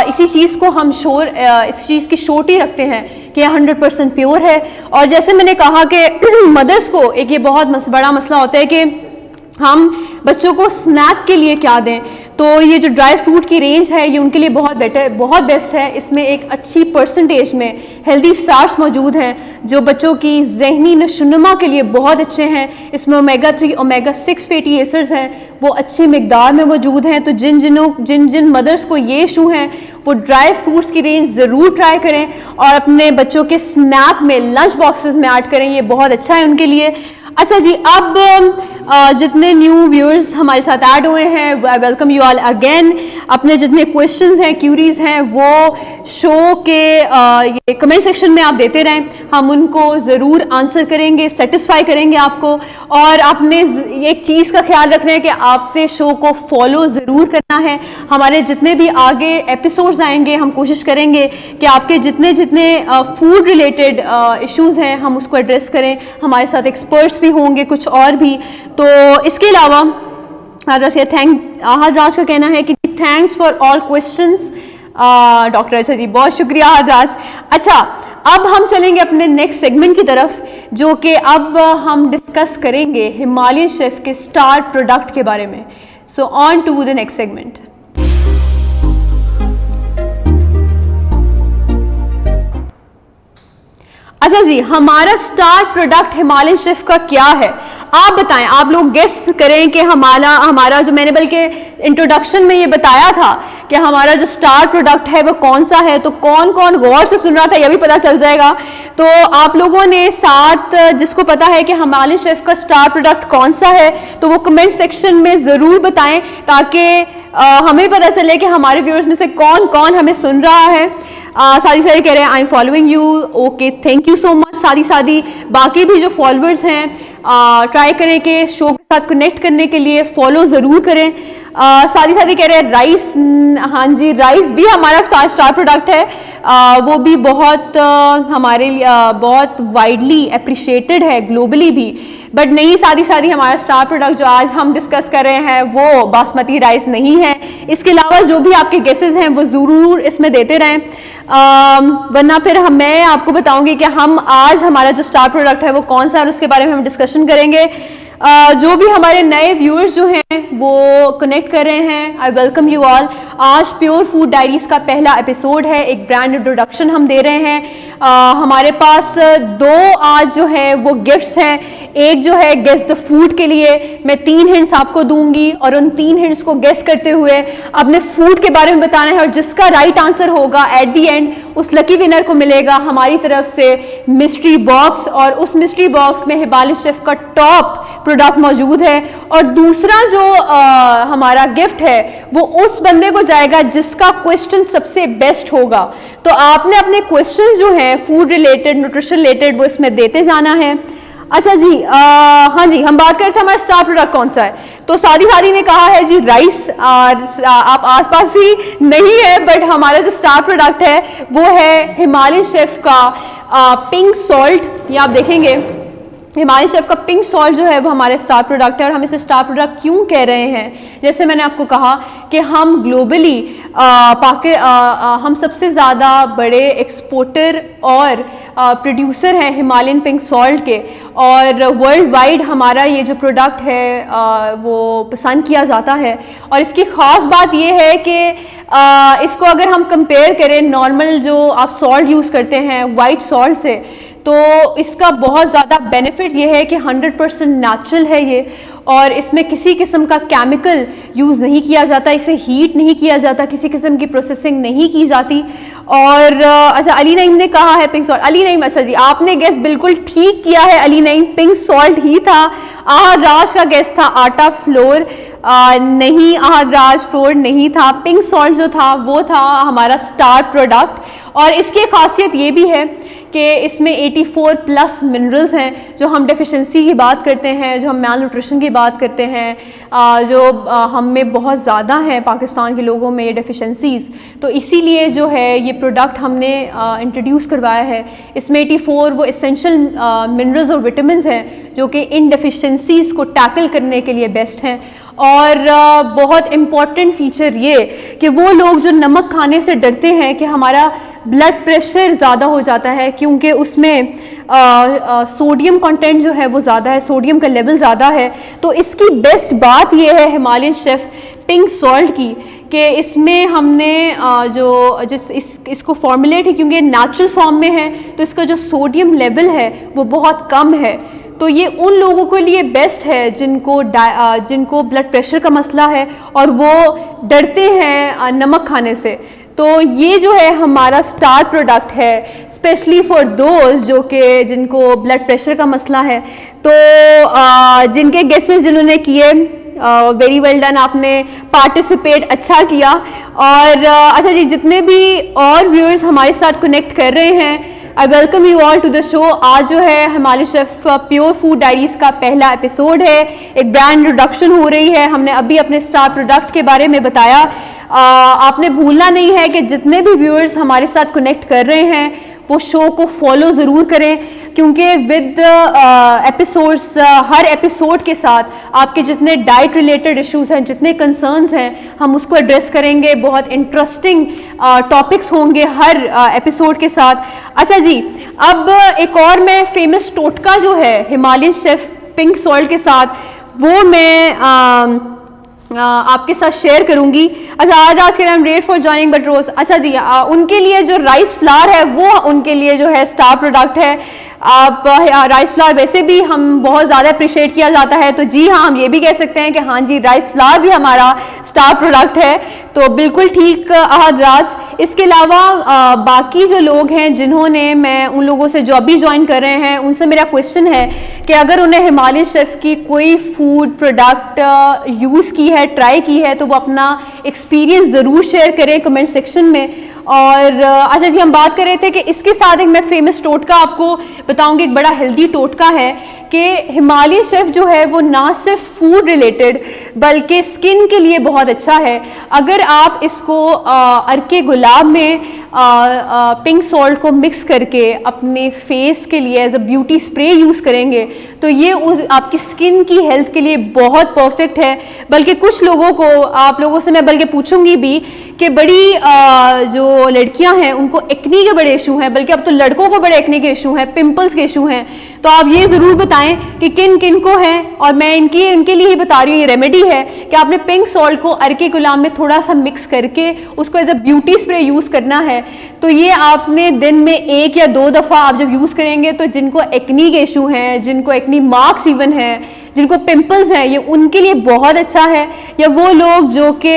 इसी चीज़ को हम इस चीज़ की श्योरिटी रखते हैं कि 100% प्योर है। और जैसे मैंने कहा कि मदर्स को एक ये बहुत बड़ा मसला होता है कि हम बच्चों को स्नैक के लिए क्या दें, तो ये जो ड्राई फ्रूट की रेंज है ये उनके लिए बहुत बेस्ट है। इसमें एक अच्छी परसेंटेज में हेल्दी फैट्स मौजूद हैं जो बच्चों की जहनी नशोनुमा के लिए बहुत अच्छे हैं। इसमें ओमेगा 3 ओमेगा 6 फैटी एसिड्स हैं, वो अच्छी मिकदार में मौजूद हैं। तो जिन मदर्स को ये इशू हैं वो ड्राई फ्रूट्स की रेंज ज़रूर ट्राई करें और अपने बच्चों के स्नैक में, लंच बॉक्सेस में ऐड करें, ये बहुत अच्छा है उनके लिए। अच्छा जी, अब जितने न्यू व्यूअर्स हमारे साथ ऐड हुए हैं, I welcome you all again. अपने जितने क्वेश्चंस हैं, क्यूरीज हैं, वो शो के ये कमेंट सेक्शन में आप देते रहें, हम उनको ज़रूर आंसर करेंगे, सेटिस्फाई करेंगे आपको। और आपने एक चीज़ का ख्याल रखना है कि आपने शो को फॉलो ज़रूर करना है। हमारे जितने भी आगे एपिसोड्स आएंगे, हम कोशिश करेंगे कि आपके जितने जितने फूड रिलेटेड इश्यूज़ हैं हम उसको एड्रेस करें। हमारे साथ एक्सपर्ट्स भी होंगे, कुछ और भी। तो इसके अलावा आहद राज का कहना है कि thanks for all questions doctor. अच्छा जी, बहुत शुक्रिया आहद राज। अच्छा, अब हम चलेंगे अपने नेक्स्ट सेगमेंट की तरफ, जो कि अब हम डिस्कस करेंगे हिमालयन शेफ के स्टार प्रोडक्ट के बारे में। So on to the next segment. अच्छा जी, हमारा स्टार प्रोडक्ट हिमालयन शेफ का क्या है? आप बताएं, आप लोग गेस करें कि हमारा जो मैंने बल्कि इंट्रोडक्शन में ये बताया था कि हमारा जो स्टार प्रोडक्ट है वो कौन सा है, तो कौन कौन गौर से सुन रहा था ये भी पता चल जाएगा। तो आप लोगों ने साथ जिसको पता है कि हिमालयन शेफ का स्टार प्रोडक्ट कौन सा है, तो वो कमेंट सेक्शन में ज़रूर बताएं, ताकि हमें पता चले कि हमारे व्यूअर्स में से कौन कौन हमें सुन रहा है। सादी सादी कह रहे हैं I am following you, okay, thank you so much सादी सादी। बाकी भी जो फॉलोअर्स हैं ट्राई करें कि शो के साथ कनेक्ट करने के लिए फॉलो ज़रूर करें। सादी सादी कह रहे हैं राइस, हाँ जी, राइस भी हमारा स्टार प्रोडक्ट है। वो भी बहुत हमारे लिए बहुत वाइडली अप्रिशिएटेड है ग्लोबली भी। बट नहीं, सादी सादी हमारा स्टार प्रोडक्ट जो आज हम डिस्कस कर रहे हैं वो बासमती राइस नहीं है। इसके अलावा जो भी आपके गेसेस हैं वो ज़रूर इसमें देते रहें, वरना फिर मैं आपको बताऊंगी कि हम आज हमारा जो स्टार प्रोडक्ट है वो कौन सा है और उसके बारे में हम डिस्कशन करेंगे। जो भी हमारे नए व्यूअर्स जो हैं वो कनेक्ट कर रहे हैं, आई वेलकम यू ऑल। आज प्योर फूड डायरीज का पहला एपिसोड है, एक ब्रांड इंट्रोडक्शन हम दे रहे हैं। हमारे पास 2 आज जो है वो गिफ्ट्स हैं। एक जो है गेस द फूड के लिए, मैं 3 हिंट्स आपको दूंगी और उन 3 हिंट्स को गेस करते हुए अपने फूड के बारे में बताना है, और जिसका राइट आंसर होगा एट द एंड उस लकी विनर को मिलेगा हमारी तरफ से मिस्ट्री बॉक्स, और उस मिस्ट्री बॉक्स में हिमालयन शेफ का टॉप प्रोडक्ट मौजूद है। और दूसरा जो हमारा गिफ्ट है वो उस बंदे को जाएगा जिसका क्वेश्चन सबसे बेस्ट होगा। तो आपने अपने क्वेश्चन जो हैं फूड रिलेटेड, न्यूट्रिशन रिलेटेड, वो इसमें देते जाना है। अच्छा जी, हाँ जी, हम बात करते हैं हमारा स्टार प्रोडक्ट कौन सा है। तो सादी सादी ने कहा है जी राइस, आप आसपास ही नहीं है, बट हमारा जो स्टार प्रोडक्ट है वो है हिमालयन शेफ का पिंक सॉल्ट। ये आप देखेंगे हिमालयन शेफ का पिंक सॉल्ट जो है वो हमारे स्टार प्रोडक्ट है। और हम इसे स्टार प्रोडक्ट क्यों कह रहे हैं, जैसे मैंने आपको कहा कि हम ग्लोबली हम सबसे ज़्यादा बड़े एक्सपोर्टर और प्रोड्यूसर हैं हिमालयन पिंक सॉल्ट के, और वर्ल्ड वाइड हमारा ये जो प्रोडक्ट है वो पसंद किया जाता है। और इसकी ख़ास बात ये है कि इसको अगर हम कंपेयर करें नॉर्मल जो आप सॉल्ट यूज़ करते हैं वाइट सॉल्ट से, तो इसका बहुत ज़्यादा बेनिफिट ये है कि 100% नेचुरल है ये, और इसमें किसी किस्म का केमिकल यूज़ नहीं किया जाता, इसे हीट नहीं किया जाता, किसी किस्म की प्रोसेसिंग नहीं की जाती। और अच्छा, अली नईम ने कहा है पिंक सॉल्ट। अली नईम, अच्छा जी, आपने गेस बिल्कुल ठीक किया है। अली नईम, पिंक सॉल्ट ही था। आहद राज का गेस था आटा फ्लोर, नहीं, आहद राज फ्लोर नहीं था। पिंक सॉल्ट जो था वो था हमारा स्टार प्रोडक्ट। और इसकी खासियत ये भी है कि इसमें 84+ मिनरल्स हैं। जो हम डेफिशिएंसी की बात करते हैं, जो हम मैल न्यूट्रिशन की बात करते हैं, जो हम में बहुत ज़्यादा हैं पाकिस्तान के लोगों में ये डेफिशिएंसीज़, तो इसीलिए जो है ये प्रोडक्ट हमने इंट्रोड्यूस करवाया है। इसमें 84 वो एसेंशियल मिनरल्स और विटामिन्स हैं जो कि इन डेफिशिएंसीज़ को टैकल करने के लिए बेस्ट हैं। और बहुत इम्पॉर्टेंट फीचर ये कि वो लोग जो नमक खाने से डरते हैं कि हमारा ब्लड प्रेशर ज़्यादा हो जाता है क्योंकि उसमें सोडियम कंटेंट जो है वो ज़्यादा है, सोडियम का लेवल ज़्यादा है, तो इसकी बेस्ट बात ये है हिमालयन शेफ पिंक सॉल्ट की कि इसमें हमने इसको फॉर्मुलेट है, क्योंकि नेचुरल फॉर्म में है तो इसका जो सोडियम लेवल है वो बहुत कम है। तो ये उन लोगों के लिए बेस्ट है जिनको ब्लड प्रेशर का मसला है और वो डरते हैं नमक खाने से। तो ये जो है हमारा स्टार प्रोडक्ट है स्पेशली फॉर दोज जो कि जिनको ब्लड प्रेशर का मसला है। तो जिनके गेसेस जिन्होंने किए, वेरी वेल डन, आपने पार्टिसिपेट अच्छा किया। और अच्छा जी, जितने भी और व्यूअर्स हमारे साथ कनेक्ट कर रहे हैं, I welcome you all to the show. आज जो है Himalaya chef pure food diaries का पहला एपिसोड है, एक ब्रांड इंट्रोडक्शन हो रही है। हमने अभी अपने स्टार प्रोडक्ट के बारे में बताया। आपने भूलना नहीं है कि जितने भी व्यूअर्स हमारे साथ कनेक्ट कर रहे हैं वो शो को फॉलो ज़रूर करें, क्योंकि विद एपिसोड्स, हर एपिसोड के साथ आपके जितने डाइट रिलेटेड इश्यूज हैं, जितने कंसर्न्स हैं, हम उसको एड्रेस करेंगे। बहुत इंटरेस्टिंग टॉपिक्स होंगे हर एपिसोड के साथ। अच्छा जी, अब एक और मैं फेमस टोटका जो है हिमालयन शेफ पिंक सॉल्ट के साथ, वो मैं आपके साथ शेयर करूंगी। अच्छा, आज के time rate for joining but रोज। अच्छा जी, उनके लिए जो राइस फ्लावर है वो उनके लिए जो है स्टार प्रोडक्ट है। आप राइस फ्लावर वैसे भी हम बहुत ज़्यादा अप्रिशिएट किया जाता है, तो जी हाँ, हम ये भी कह सकते हैं कि हाँ जी, राइस फ्लावर भी हमारा स्टार प्रोडक्ट है। तो बिल्कुल ठीक राज। इसके अलावा बाकी जो लोग हैं जिन्होंने, मैं उन लोगों से जो अभी ज्वाइन कर रहे हैं, उनसे मेरा क्वेश्चन है कि अगर उन्हें हिमालय शेफ की कोई फूड प्रोडक्ट यूज़ की है, ट्राई की है, तो वो अपना एक्सपीरियंस ज़रूर शेयर करें कमेंट सेक्शन में। और अच्छा जी, हम बात कर रहे थे कि इसके साथ एक मैं फेमस टोटका आपको बताऊंगी, एक बड़ा हेल्दी टोटका है कि हिमालय शेफ जो है वो ना सिर्फ फूड रिलेटेड बल्कि स्किन के लिए बहुत अच्छा है। अगर आप इसको अर्के गुलाब में पिंक सॉल्ट को मिक्स करके अपने फेस के लिए as a beauty spray use करेंगे तो ये आपकी स्किन की हेल्थ के लिए बहुत परफेक्ट है। बल्कि कुछ लोगों को, आप लोगों से मैं बल्कि पूछूंगी भी कि बड़ी जो लड़कियां हैं उनको एक्नी के बड़े इशू हैं, बल्कि अब तो लड़कों को बड़े एक्नी के इशू हैं, पिंपल्स के इशू हैं। तो आप ये ज़रूर बताएं कि किन किन को हैं, और मैं इनके लिए ही बता रही हूँ। ये रेमेडी है कि आपने पिंक सॉल्ट को अर्के गुलाब में थोड़ा सा मिक्स करके उसको as a beauty spray use करना है। तो ये आपने दिन में 1 या 2 दफ़ा आप जब यूज़ करेंगे तो जिनको एक्नी के इशू हैं, जिनको एक्नी मार्क्स इवन है, जिनको पिंपल्स हैं, ये उनके लिए बहुत अच्छा है। या वो लोग जो कि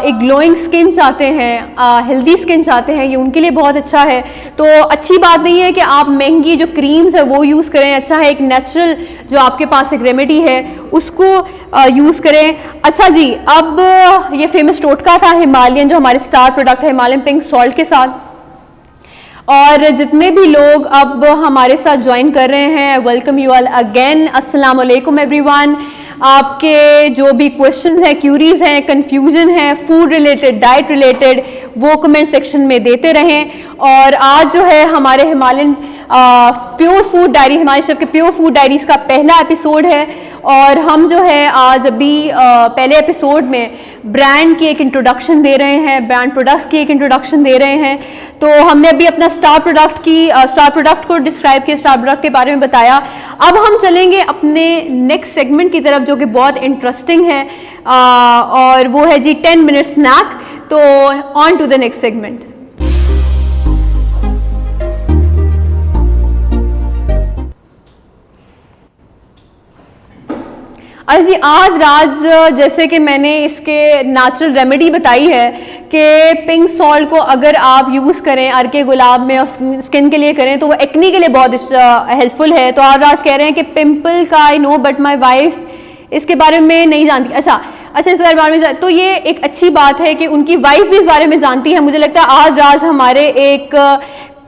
एक ग्लोइंग स्किन चाहते हैं, हेल्दी स्किन चाहते हैं, ये उनके लिए बहुत अच्छा है। तो अच्छी बात नहीं है कि आप महंगी जो क्रीम्स है वो यूज़ करें, अच्छा है एक नेचुरल जो आपके पास एक रेमेडी है उसको यूज़ करें। अच्छा जी, अब ये फेमस टोटका था हिमालयन, जो हमारे स्टार प्रोडक्ट है हिमालयन पिंक सॉल्ट के साथ। और जितने भी लोग अब हमारे साथ ज्वाइन कर रहे हैं, वेलकम यू ऑल अगेन। अस्सलाम वालेकुम एवरीवन। आपके जो भी क्वेश्चंस हैं, क्यूरीज हैं, कंफ्यूजन है फूड रिलेटेड, डाइट रिलेटेड, वो कमेंट सेक्शन में देते रहें। और आज जो है हमारे Himalayan pure food diary, Himalaya chef के प्योर फूड डायरीज का पहला एपिसोड है। और हम जो है आज अभी पहले एपिसोड में ब्रांड की एक इंट्रोडक्शन दे रहे हैं, ब्रांड प्रोडक्ट्स की एक इंट्रोडक्शन दे रहे हैं। तो हमने अभी अपना स्टार प्रोडक्ट को डिस्क्राइब किया, स्टार प्रोडक्ट के बारे में बताया। अब हम चलेंगे अपने नेक्स्ट सेगमेंट की तरफ जो कि बहुत इंटरेस्टिंग है, और वो है जी 10 मिनट स्नैक। तो on to the next segment. अच्छा जी, आज जैसे कि मैंने इसके नेचुरल रेमेडी बताई है कि पिंक सॉल्ट को अगर आप यूज़ करें अर्के गुलाब में और स्किन के लिए करें तो वो एक्नी के लिए बहुत हेल्पफुल है। तो आज कह रहे हैं कि पिंपल का I know but my wife इसके बारे में नहीं जानती। अच्छा, इस बारे में तो ये एक अच्छी बात है कि उनकी वाइफ भी इस बारे में जानती है। मुझे लगता है आज हमारे एक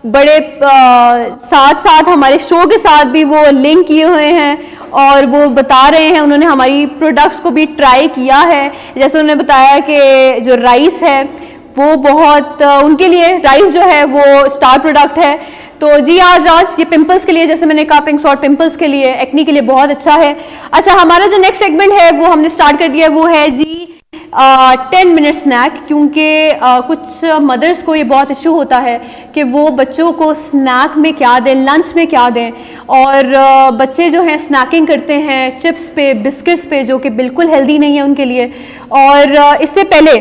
बड़े साथ हमारे शो के साथ भी वो लिंक किए हुए हैं और वो बता रहे हैं, उन्होंने हमारी प्रोडक्ट्स को भी ट्राई किया है। जैसे उन्होंने बताया कि जो राइस है वो बहुत उनके लिए राइस जो है वो स्टार प्रोडक्ट है। तो जी आज ये पिंपल्स के लिए, जैसे मैंने कहा पिंक सॉल्ट पिंपल्स के लिए, एक्नी के लिए बहुत अच्छा है। अच्छा, हमारा जो नेक्स्ट सेगमेंट है वो हमने स्टार्ट कर दिया, वो है जी 10 मिनट स्नैक। क्योंकि कुछ मदर्स को ये बहुत इशू होता है कि वो बच्चों को स्नैक में क्या दें, लंच में क्या दें। और बच्चे जो हैं स्नैकिंग करते हैं चिप्स पे, बिस्किट्स पे, जो कि बिल्कुल हेल्दी नहीं है उनके लिए। और इससे पहले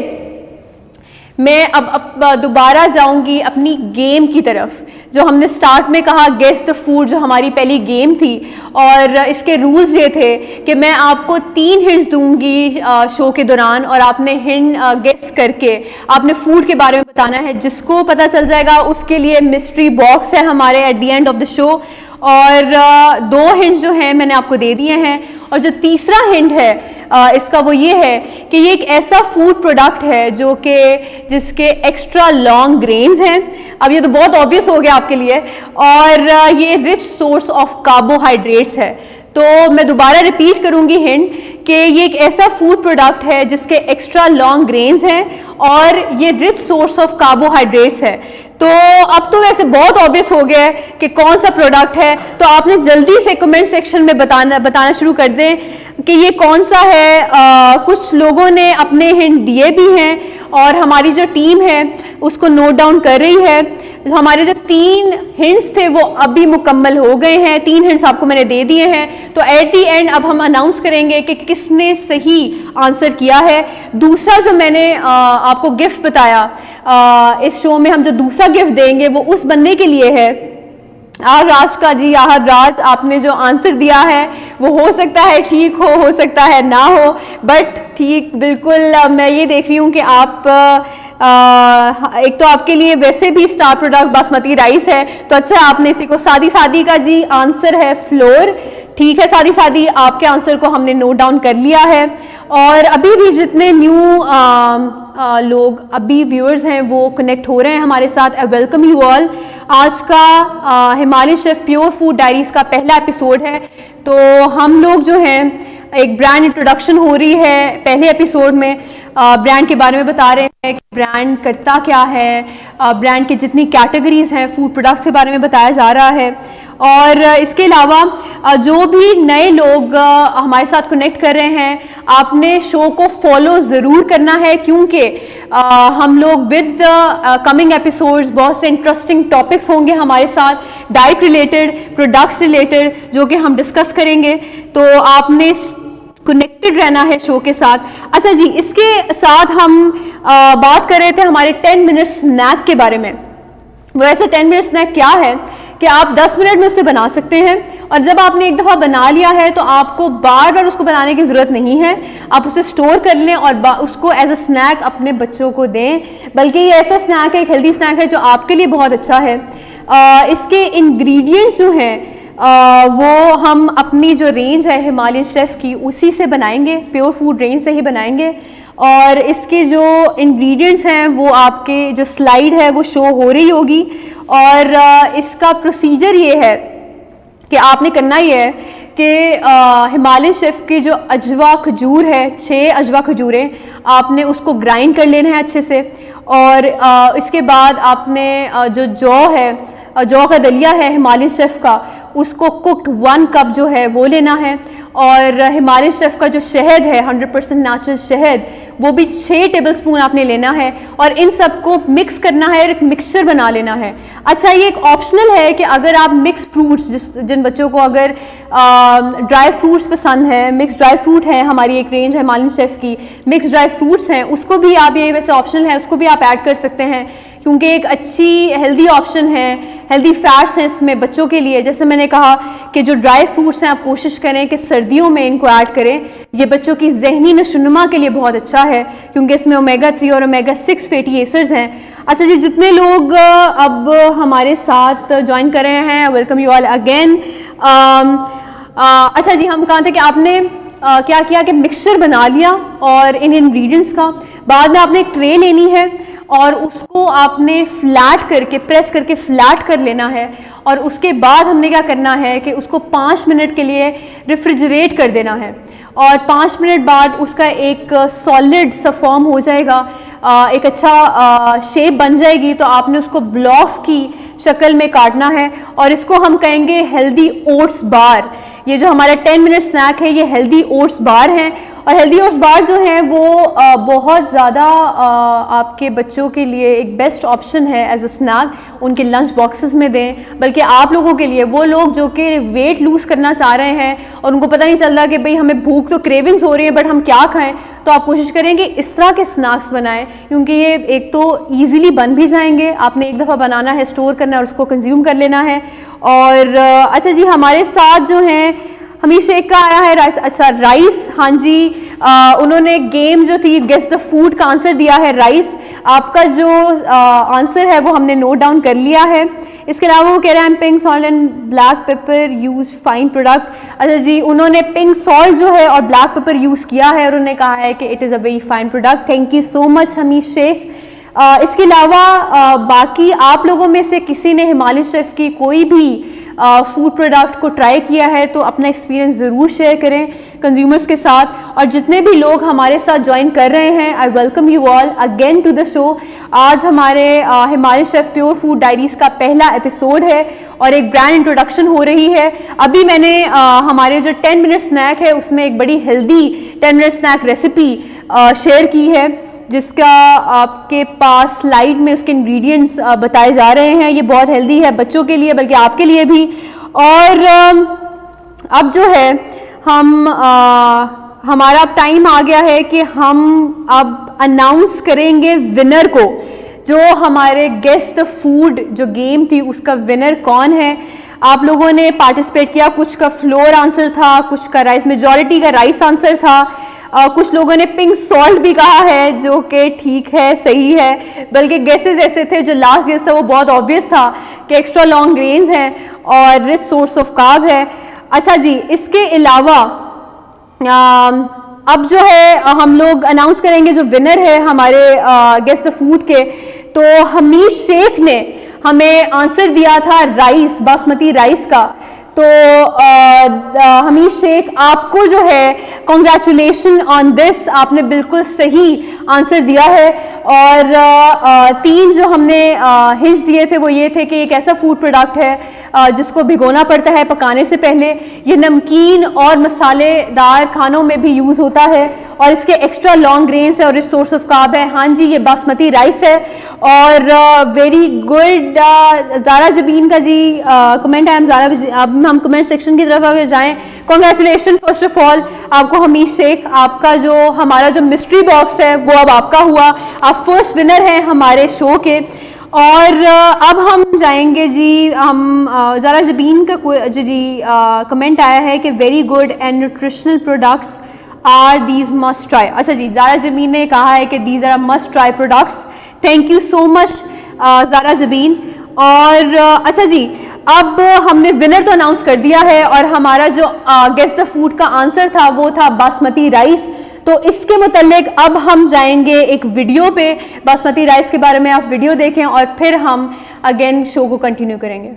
मैं अब दोबारा जाऊंगी अपनी गेम की तरफ, जो हमने स्टार्ट में कहा गेस द फूड, जो हमारी पहली गेम थी। और इसके रूल्स ये थे कि मैं आपको 3 हिंट्स दूंगी शो के दौरान, और आपने हिंट गेस करके आपने फूड के बारे में बताना है। जिसको पता चल जाएगा उसके लिए मिस्ट्री बॉक्स है हमारे at the end of the show. और 2 हिंट्स जो हैं मैंने आपको दे दिए हैं। और जो तीसरा हिंट है इसका वो ये है कि ये एक ऐसा फूड प्रोडक्ट है जो कि जिसके एक्स्ट्रा लॉन्ग ग्रेन्स हैं। अब ये तो बहुत ऑब्वियस हो गया आपके लिए। और ये रिच सोर्स ऑफ कार्बोहाइड्रेट्स है। तो मैं दोबारा रिपीट करूंगी हिंट कि ये एक ऐसा फूड प्रोडक्ट है जिसके एक्स्ट्रा लॉन्ग ग्रेन्स हैं और ये रिच सोर्स ऑफ कार्बोहाइड्रेट्स है। तो अब तो वैसे बहुत ऑब्वियस हो गया है कि कौन सा प्रोडक्ट है। तो आपने जल्दी से कमेंट सेक्शन में बताना शुरू कर दें कि ये कौन सा है। कुछ लोगों ने अपने हिंट दिए भी हैं और हमारी जो टीम है उसको नोट डाउन कर रही है। हमारे जो 3 हिंट्स थे वो अभी मुकम्मल हो गए हैं। 3 हिंट्स आपको मैंने दे दिए हैं। तो एट दी एंड अब हम अनाउंस करेंगे कि किसने सही आंसर किया है। दूसरा जो मैंने आपको गिफ्ट बताया, इस शो में हम जो दूसरा गिफ्ट देंगे वो उस बंदे के लिए है राज का जी। राज, आपने जो आंसर दिया है वो हो सकता है ठीक हो सकता है ना हो, बट ठीक बिल्कुल मैं ये देख रही हूँ कि आप एक तो आपके लिए वैसे भी स्टार प्रोडक्ट बासमती राइस है, तो अच्छा आपने इसी को सादी का जी आंसर है फ्लोर। ठीक है सादी, आपके आंसर को हमने नोट डाउन कर लिया है। और अभी भी जितने न्यू लोग अभी व्यूअर्स हैं वो कनेक्ट हो रहे हैं हमारे साथ, आई वेलकम यू ऑल। आज का Himalayan chef pure food diaries का पहला एपिसोड है। तो हम लोग जो हैं एक ब्रांड इंट्रोडक्शन हो रही है। पहले एपिसोड में ब्रांड के बारे में बता रहे हैं कि ब्रांड करता क्या है, ब्रांड की जितनी कैटेगरीज हैं फूड प्रोडक्ट्स के बारे में बताया जा रहा है। और इसके अलावा जो भी नए लोग हमारे साथ कनेक्ट कर रहे हैं, आपने शो को फॉलो ज़रूर करना है, क्योंकि हम लोग विद कमिंग एपिसोड्स बहुत से इंटरेस्टिंग टॉपिक्स होंगे हमारे साथ, डाइट रिलेटेड, प्रोडक्ट्स रिलेटेड, जो कि हम डिस्कस करेंगे। तो आपने कनेक्टेड रहना है शो के साथ। अच्छा जी, इसके साथ हम बात कर रहे थे हमारे 10 मिनट स्नैक के बारे में। वैसे 10 मिनट स्नैक क्या है कि आप 10 मिनट में उससे बना सकते हैं, और जब आपने एक दफ़ा बना लिया है तो आपको बार बार उसको बनाने की ज़रूरत नहीं है। आप उसे स्टोर कर लें और उसको एज अ स्नैक अपने बच्चों को दें। बल्कि ये ऐसा स्नैक है, एक हेल्दी स्नैक है जो आपके लिए बहुत अच्छा है। इसके इंग्रेडिएंट्स जो हैं वो हम अपनी जो रेंज है हिमालयन शेफ़ की उसी से बनाएंगे, प्योर फूड रेंज से ही बनाएंगे। और इसके जो इंग्रेडिएंट्स हैं वो आपके जो स्लाइड है वो शो हो रही होगी। और इसका प्रोसीजर ये है कि आपने करना ये है कि हिमालयन शेफ़ की जो अजवा खजूर है, 6 अजवा खजूरें, आपने उसको ग्राइंड कर लेना है अच्छे से। और इसके बाद आपने जो जौ है, जौ का दलिया है हिमालयन शेफ़ का, उसको कुक्ड 1 कप जो है वो लेना है। और हिमालयन शेफ़ का जो शहद है 100% नेचुरल शहद, वो भी 6 टेबलस्पून आपने लेना है। और इन सबको मिक्स करना है और एक मिक्सचर बना लेना है। अच्छा, ये एक ऑप्शनल है कि अगर आप मिक्स फ्रूट्स, जिन बच्चों को अगर ड्राई फ्रूट्स पसंद है, मिक्स ड्राई फ्रूट है, हमारी एक रेंज है हिमालयन शेफ़ की, मिक्स ड्राई फ्रूट्स हैं, उसको भी आप, ये वैसे ऑप्शनल है, उसको भी आप ऐड कर सकते हैं, क्योंकि एक अच्छी हेल्दी ऑप्शन है। हेल्दी फैट्स हैं इसमें बच्चों के लिए। जैसे मैंने कहा कि जो ड्राई फ्रूट्स हैं आप कोशिश करें कि सर्दियों में इनको ऐड करें। ये बच्चों की जहनी नशोनुमा के लिए बहुत अच्छा है, क्योंकि इसमें ओमेगा 3 और ओमेगा 6 फैटी एसिड्स हैं। अच्छा जी, जितने लोग अब हमारे साथ ज्वाइन कर रहे हैं, वेलकम यू ऑल अगेन। अच्छा जी, हम कहा थे कि आपने क्या किया कि मिक्सचर बना लिया और इन इंग्रेडिएंट्स का, बाद में आपने एक ट्रे लेनी है और उसको आपने फ्लैट करके, प्रेस करके फ्लैट कर लेना है। और उसके बाद हमने क्या करना है कि उसको 5 मिनट के लिए रेफ्रिजरेट कर देना है। और 5 मिनट बाद उसका एक सॉलिड सा फॉर्म हो जाएगा, एक अच्छा शेप बन जाएगी। तो आपने उसको ब्लॉक्स की शक्ल में काटना है और इसको हम कहेंगे हेल्दी ओट्स बार। ये जो हमारा 10 मिनट स्नैक है ये हेल्दी ओट्स बार हैं। और हेल्दी ओट्स बार जो हैं वो बहुत ज़्यादा आपके बच्चों के लिए एक बेस्ट ऑप्शन है एज अ स्नैक, उनके लंच बॉक्सेस में दें। बल्कि आप लोगों के लिए, वो लोग जो कि वेट लूज़ करना चाह रहे हैं और उनको पता नहीं चल रहा कि भाई हमें भूख तो क्रेविंग्स हो रही है बट हम क्या खाएं, तो आप कोशिश करें कि इस तरह के स्नैक्स बनाएं, क्योंकि ये एक तो ईजिली बन भी जाएंगे, आपने एक दफ़ा बनाना है, स्टोर करना है और उसको कंज्यूम कर लेना है। और अच्छा जी, हमारे साथ जो हैं हमीश शेख का आया है राइस। अच्छा राइस, हाँ जी, उन्होंने गेम जो थी गेस द फूड का आंसर दिया है राइस। आपका जो आंसर है वो हमने नोट डाउन कर लिया है। इसके अलावा वो कह रहे हैं pink salt and black pepper use fine product. अच्छा जी, उन्होंने पिंक सॉल्ट जो है और ब्लैक पेपर यूज़ किया है और उन्होंने कहा है कि it is a very fine product. Thank you so much Hamish Sheikh. इसके अलावा बाकी आप लोगों में से किसी ने हिमालयन शेफ की कोई भी फूड प्रोडक्ट को ट्राई किया है तो अपना एक्सपीरियंस ज़रूर शेयर करें कंज्यूमर्स के साथ। और जितने भी लोग हमारे साथ ज्वाइन कर रहे हैं, I welcome you all again to the show. आज हमारे Himalayan chef pure food diaries का पहला एपिसोड है और एक ब्रांड इंट्रोडक्शन हो रही है। अभी मैंने हमारे जो 10 मिनट स्नैक है उसमें एक बड़ी healthy 10 minute snack recipe share की है, जिसका आपके पास स्लाइड में उसके इंग्रेडिएंट्स बताए जा रहे हैं। ये बहुत हेल्दी है बच्चों के लिए, बल्कि आपके लिए भी। और अब जो है हमारा टाइम आ गया है कि हम अब अनाउंस करेंगे विनर को। जो हमारे गेस द फूड जो गेम थी उसका विनर कौन है। आप लोगों ने पार्टिसिपेट किया, कुछ का फ्लोर आंसर था, कुछ का राइस, मेजॉरिटी का राइस आंसर था। कुछ लोगों ने पिंक सॉल्ट भी कहा है, जो कि ठीक है, सही है। बल्कि गेसेस ऐसे थे, जो लास्ट गेस था वो बहुत ऑब्वियस था कि एक्स्ट्रा लॉन्ग ग्रेन्स हैं और रिच सोर्स ऑफ कार्ब है। अच्छा जी, इसके अलावा अब जो है हम लोग अनाउंस करेंगे जो विनर है हमारे गेस द फूड के। तो हमीश शेख ने हमें आंसर दिया था राइस, बासमती राइस का। तो हमीश शेख, आपको जो है कॉन्ग्रेचुलेशन ऑन दिस, आपने बिल्कुल सही आंसर दिया है। और 3 जो हमने हिंट्स दिए थे वो ये थे कि एक ऐसा फूड प्रोडक्ट है जिसको भिगोना पड़ता है पकाने से पहले। ये नमकीन और मसालेदार खानों में भी यूज़ होता है और इसके एक्स्ट्रा लॉन्ग ग्रेन्स है और इस सोर्स ऑफ कार्ब है। हाँ जी, ये बासमती राइस है। और वेरी गुड ज़ारा जबीन का जी कमेंट है। अब हम कमेंट सेक्शन की तरफ अगर जाएं, कॉन्ग्रेचुलेशन फर्स्ट ऑफ ऑल आपको हमीश शेख। आपका जो हमारा जो मिस्ट्री बॉक्स है वो अब आपका हुआ, आप फर्स्ट विनर हैं हमारे शो के। और अब हम जाएंगे जी, हम ज़ारा जबीन का जी कमेंट आया है कि very good and nutritional products are these must try. अच्छा जी, ज़ारा जबीन ने कहा है कि these are must try products. Thank you so much Zara Jabeen. और अच्छा जी, अब हमने विनर तो अनाउंस कर दिया है और हमारा जो गेस द फूड का आंसर था वो था बासमती राइस। तो इसके मुतालिक अब हम जाएंगे एक वीडियो पे, बासमती राइस के बारे में आप वीडियो देखें और फिर हम अगेन शो को कंटिन्यू करेंगे।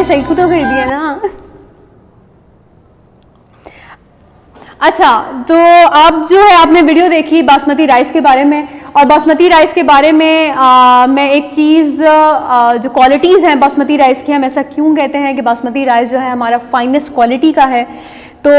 सही को तो खरीदी है ना। अच्छा, तो अब जो है आपने वीडियो देखी बासमती राइस के बारे में, और बासमती राइस के बारे में मैं एक चीज़ जो क्वालिटीज़ हैं बासमती राइस की, हम ऐसा क्यों कहते हैं कि बासमती राइस जो है हमारा फाइनेस्ट क्वालिटी का है, तो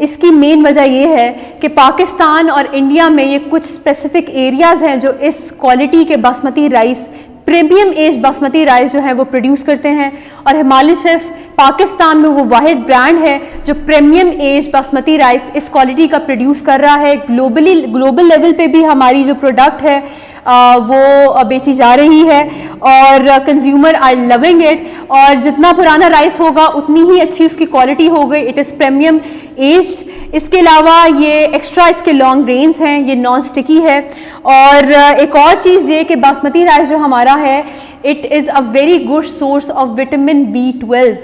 इसकी मेन वजह ये है कि पाकिस्तान और इंडिया में ये कुछ स्पेसिफिक एरियाज़ हैं जो इस क्वालिटी के basmati rice, premium age basmati rice जो है वो प्रोड्यूस करते हैं। और हिमालयन शेफ पाकिस्तान में वो वाहिद ब्रांड है जो प्रीमियम एज बासमती राइस इस क्वालिटी का प्रोड्यूस कर रहा है। ग्लोबल लेवल पे भी हमारी जो प्रोडक्ट है वो बेची जा रही है और कंज्यूमर आर लविंग इट। और जितना पुराना राइस होगा उतनी ही अच्छी उसकी क्वालिटी हो गई। It is premium aged. इसके अलावा ये एक्स्ट्रा इसके लॉन्ग ग्रेन्स हैं, ये नॉन स्टिकी है। और एक और चीज़ ये कि बासमती राइस जो हमारा है it is a very good source of vitamin B12।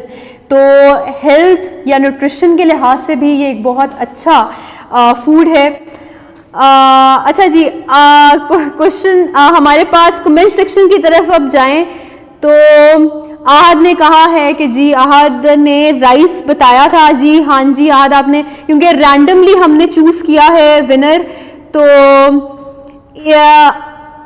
तो हेल्थ या न्यूट्रिशन के लिहाज से भी ये एक बहुत अच्छा फूड है। अच्छा जी, क्वेश्चन हमारे पास कमेंट सेक्शन की तरफ अब जाएं तो आहद ने कहा है कि जी, आहद ने राइस बताया था जी। हाँ जी आहद, आपने क्योंकि रैंडमली हमने चूज़ किया है विनर, तो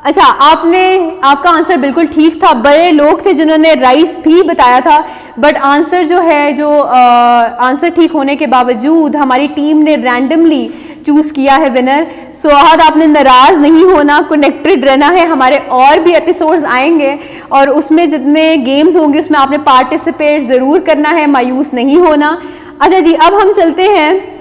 अच्छा, आपका आंसर बिल्कुल ठीक था। बड़े लोग थे जिन्होंने राइस भी बताया था, बट आंसर जो है, जो आंसर ठीक होने के बावजूद हमारी टीम ने रैंडमली चूज किया है विनर। सो आहद, आपने नाराज नहीं होना, कनेक्टेड रहना है। हमारे और भी एपिसोड्स आएंगे और उसमें जितने गेम्स होंगे उसमें आपने पार्टिसिपेट जरूर करना है, मायूस नहीं होना। अच्छा जी, अब हम चलते हैं।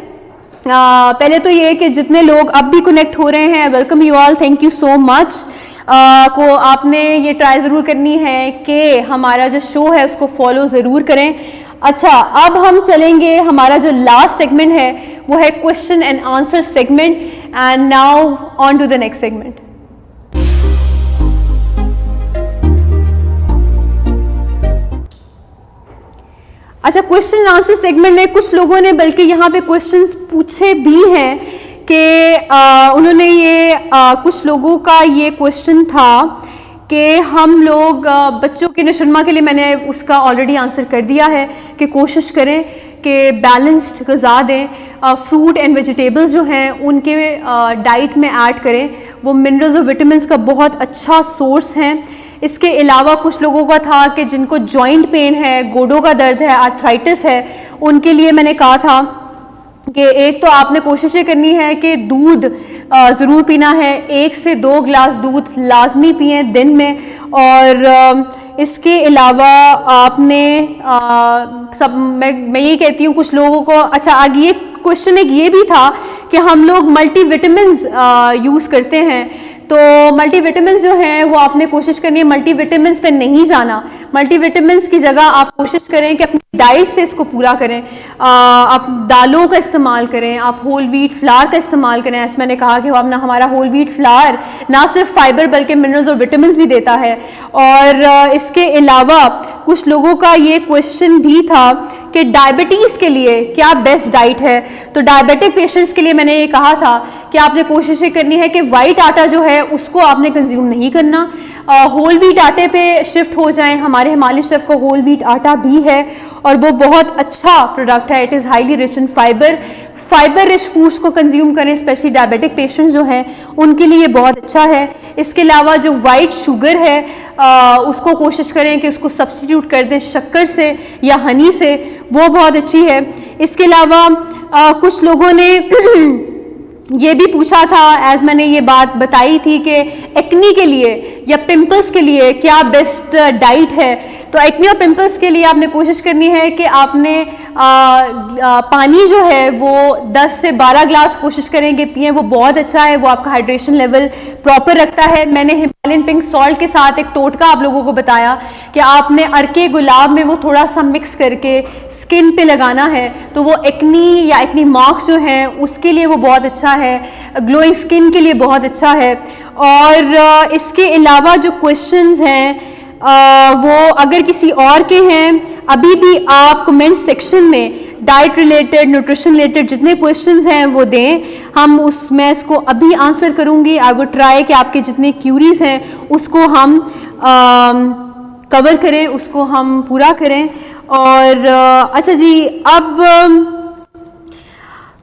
पहले तो ये कि जितने लोग अब भी कनेक्ट हो रहे हैं, welcome you all, thank you so much. को आपने ये ट्राई ज़रूर करनी है कि हमारा जो शो है उसको फॉलो ज़रूर करें। अच्छा, अब हम चलेंगे, हमारा जो लास्ट सेगमेंट है वो है question and answer segment. And now on to the next segment. अच्छा, क्वेश्चन एंड आंसर सेगमेंट में कुछ लोगों ने बल्कि यहाँ पे क्वेश्चंस पूछे भी हैं कि उन्होंने ये कुछ लोगों का ये क्वेश्चन था कि हम लोग बच्चों के नशुनमा के लिए, मैंने उसका ऑलरेडी आंसर कर दिया है कि कोशिश करें कि बैलेंस्ड ग़िज़ा दें, फ्रूट एंड वेजिटेबल्स जो हैं उनके डाइट में ऐड करें, वो मिनरल्स और विटामिन्स का बहुत अच्छा सोर्स हैं। इसके अलावा कुछ लोगों का था कि जिनको जॉइंट पेन है, गोडों का दर्द है, आर्थराइटिस है, उनके लिए मैंने कहा था कि एक तो आपने कोशिश ये करनी है कि दूध ज़रूर पीना है, 1 से 2 गिलास दूध लाजमी पिए दिन में। और इसके अलावा आपने मैं ये कहती हूँ कुछ लोगों को, अच्छा आगे ये क्वेश्चन एक ये भी था कि हम लोग मल्टीविटामिन्स यूज़ करते हैं, तो मल्टीविटामिन्स जो हैं वो आपने कोशिश करनी है मल्टीविटामिन्स पे नहीं जाना। मल्टीविटामिन्स की जगह आप कोशिश करें कि अपनी डाइट से इसको पूरा करें। आप दालों का इस्तेमाल करें, आप होल व्हीट फ्लावर का इस्तेमाल करें। ऐसे मैंने कहा कि अपना हमारा होल व्हीट फ्लावर ना सिर्फ फाइबर बल्कि मिनरल्स और विटामिन्स भी देता है। और इसके अलावा कुछ लोगों का ये क्वेश्चन भी था कि डायबिटीज़ के लिए क्या बेस्ट डाइट है। तो डायबिटिक पेशेंट्स के लिए मैंने ये कहा था कि आपने कोशिश ये करनी है कि वाइट आटा जो है उसको आपने कंज्यूम नहीं करना, होल व्हीट आटे पे शिफ्ट हो जाएं। हमारे हिमालयन शेफ का होल व्हीट आटा भी है और वो बहुत अच्छा प्रोडक्ट है। It is highly rich in fibre. Fibre rich foods को कंज्यूम करें, स्पेशली डायबिटिक पेशेंट्स जो हैं उनके लिए बहुत अच्छा है। इसके अलावा जो वाइट शुगर है उसको कोशिश करें कि उसको सब्स्टिट्यूट कर दें शक्कर से या हनी से, वो बहुत अच्छी है। इसके अलावा कुछ लोगों ने ये भी पूछा था, एज मैंने ये बात बताई थी कि एक्नी के लिए या पिंपल्स के लिए क्या बेस्ट डाइट है। तो एक्नी और पिंपल्स के लिए आपने कोशिश करनी है कि आपने पानी जो है वो 10 से 12 ग्लास कोशिश करें कि पिएं, वो बहुत अच्छा है, वो आपका हाइड्रेशन लेवल प्रॉपर रखता है। मैंने हिमालयन पिंक सॉल्ट के साथ एक टोटका आप लोगों को बताया कि आपने अर्के गुलाब में वो थोड़ा सा मिक्स करके स्किन पे लगाना है, तो वो एक्नी या एक्नी मार्क्स जो हैं उसके लिए वो बहुत अच्छा है, ग्लोइंग स्किन के लिए बहुत अच्छा है। और इसके अलावा जो क्वेश्चंस हैं वो अगर किसी और के हैं, अभी भी आप कमेंट सेक्शन में डाइट रिलेटेड, न्यूट्रिशन रिलेटेड जितने क्वेश्चंस हैं वो दें, हम मैं इसको अभी आंसर करूंगी। आई वुड ट्राई कि आपके जितने क्यूरीज हैं उसको हम कवर करें, उसको हम पूरा करें। और अच्छा जी, अब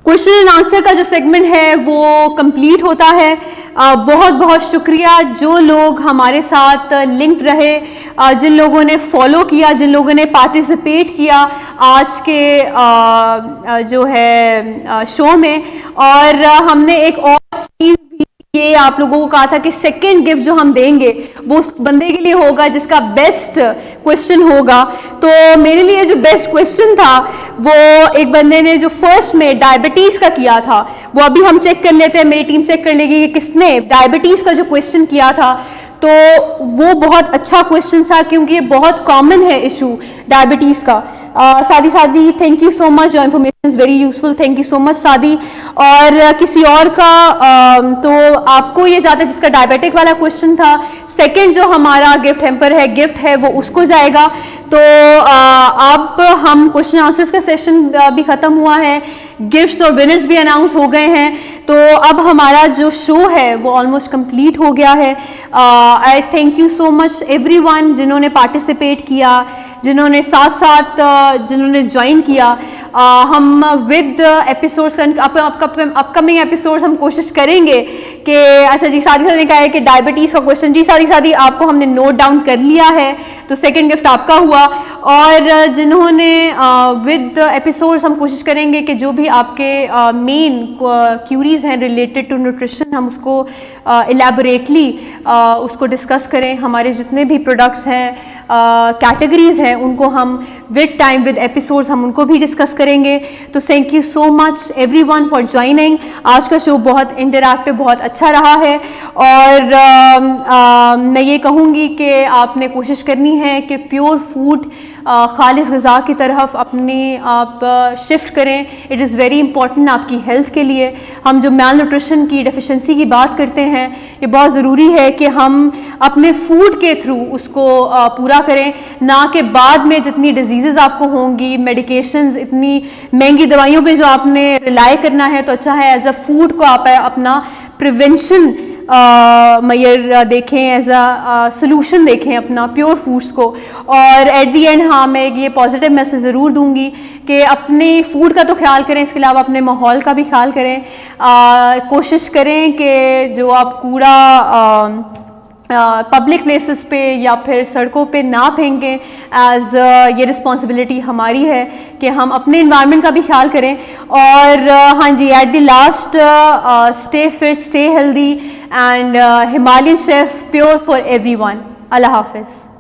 क्वेश्चन एंड आंसर का जो सेगमेंट है वो कंप्लीट होता है। बहुत बहुत शुक्रिया जो लोग हमारे साथ लिंक्ड रहे, जिन लोगों ने फॉलो किया, जिन लोगों ने पार्टिसिपेट किया आज के जो है शो में। और हमने एक और चीज़ भी ये आप लोगों को कहा था कि सेकंड गिफ्ट जो हम देंगे वो उस बंदे के लिए होगा जिसका बेस्ट क्वेश्चन होगा। तो मेरे लिए जो बेस्ट क्वेश्चन था वो एक बंदे ने जो फर्स्ट में डायबिटीज का किया था, वो अभी हम चेक कर लेते हैं, मेरी टीम चेक कर लेगी कि किसने डायबिटीज का जो क्वेश्चन किया था। तो वो बहुत अच्छा क्वेश्चन था क्योंकि ये बहुत कॉमन है इशू डायबिटीज का। सादी thank you so much, your information is very useful, thank you so much सादी। और किसी और का तो आपको ये जाता है जिसका डायबिटिक वाला क्वेश्चन था, सेकंड जो हमारा गिफ्ट हैम्पर है, गिफ्ट है वो उसको जाएगा। तो अब हम क्वेश्चन आंसर्स का सेशन भी खत्म हुआ है, गिफ्ट्स और विनर्स भी अनाउंस हो गए हैं। तो अब हमारा जो शो है वो ऑलमोस्ट कंप्लीट हो गया है। आई thank you so much everyone जिन्होंने पार्टिसिपेट किया, जिन्होंने साथ साथ जिन्होंने ज्वाइन किया। हम विद एपिसोड्स अपकमिंग एपिसोड्स हम कोशिश करेंगे कि अच्छा जी सादी ने कहा है कि डायबिटीज़ का क्वेश्चन, जी सादी आपको हमने नोट डाउन कर लिया है, तो सेकंड गिफ्ट आपका हुआ। और जिन्होंने विद एपिसोड्स हम कोशिश करेंगे कि जो भी आपके मेन क्यूरीज हैं रिलेटेड टू न्यूट्रिशन हम उसको इलेबोरेटली उसको डिस्कस करें। हमारे जितने भी प्रोडक्ट्स हैं कैटेगरीज हैं उनको हम विद टाइम विद एपिसोड्स हम उनको भी डिस्कस करेंगे। तो thank you so much everyone for joining. आज का शो बहुत इंटरैक्टिव, बहुत अच्छा रहा है और मैं ये कहूँगी कि आपने कोशिश करनी है कि प्योर फूड खालिस ग़िज़ा की तरफ अपने आप शिफ्ट करें। इट इज़ वेरी इंपॉर्टेंट आपकी हेल्थ के लिए। हम जो मैल न्यूट्रिशन की डेफिशिएंसी की बात करते हैं ये बहुत ज़रूरी है कि हम अपने फूड के थ्रू उसको पूरा करें, ना कि बाद में जितनी डिजीज़ आपको होंगी, मेडिकेशंस, इतनी महंगी दवाइयों पे जो आपने रिलाई करना है, तो अच्छा है एज अ फूड को आप अपना प्रिवेंशन मैयर देखें, एज अ सोल्यूशन देखें अपना प्योर फूड्स को। और एट दी एंड हाँ मैं ये पॉजिटिव मैसेज ज़रूर दूंगी कि अपने फूड का तो ख्याल करें, इसके अलावा अपने माहौल का भी ख्याल करें। कोशिश करें कि जो आप कूड़ा पब्लिक प्लेसेस पे या फिर सड़कों पे ना फेंकें। एज ये रिस्पॉन्सिबिलिटी हमारी है कि हम अपने इन्वायरमेंट का भी ख्याल करें। और हाँ जी, at the last stay fit, stay healthy and Himalayan chef pure for everyone. Allah हाफिज़।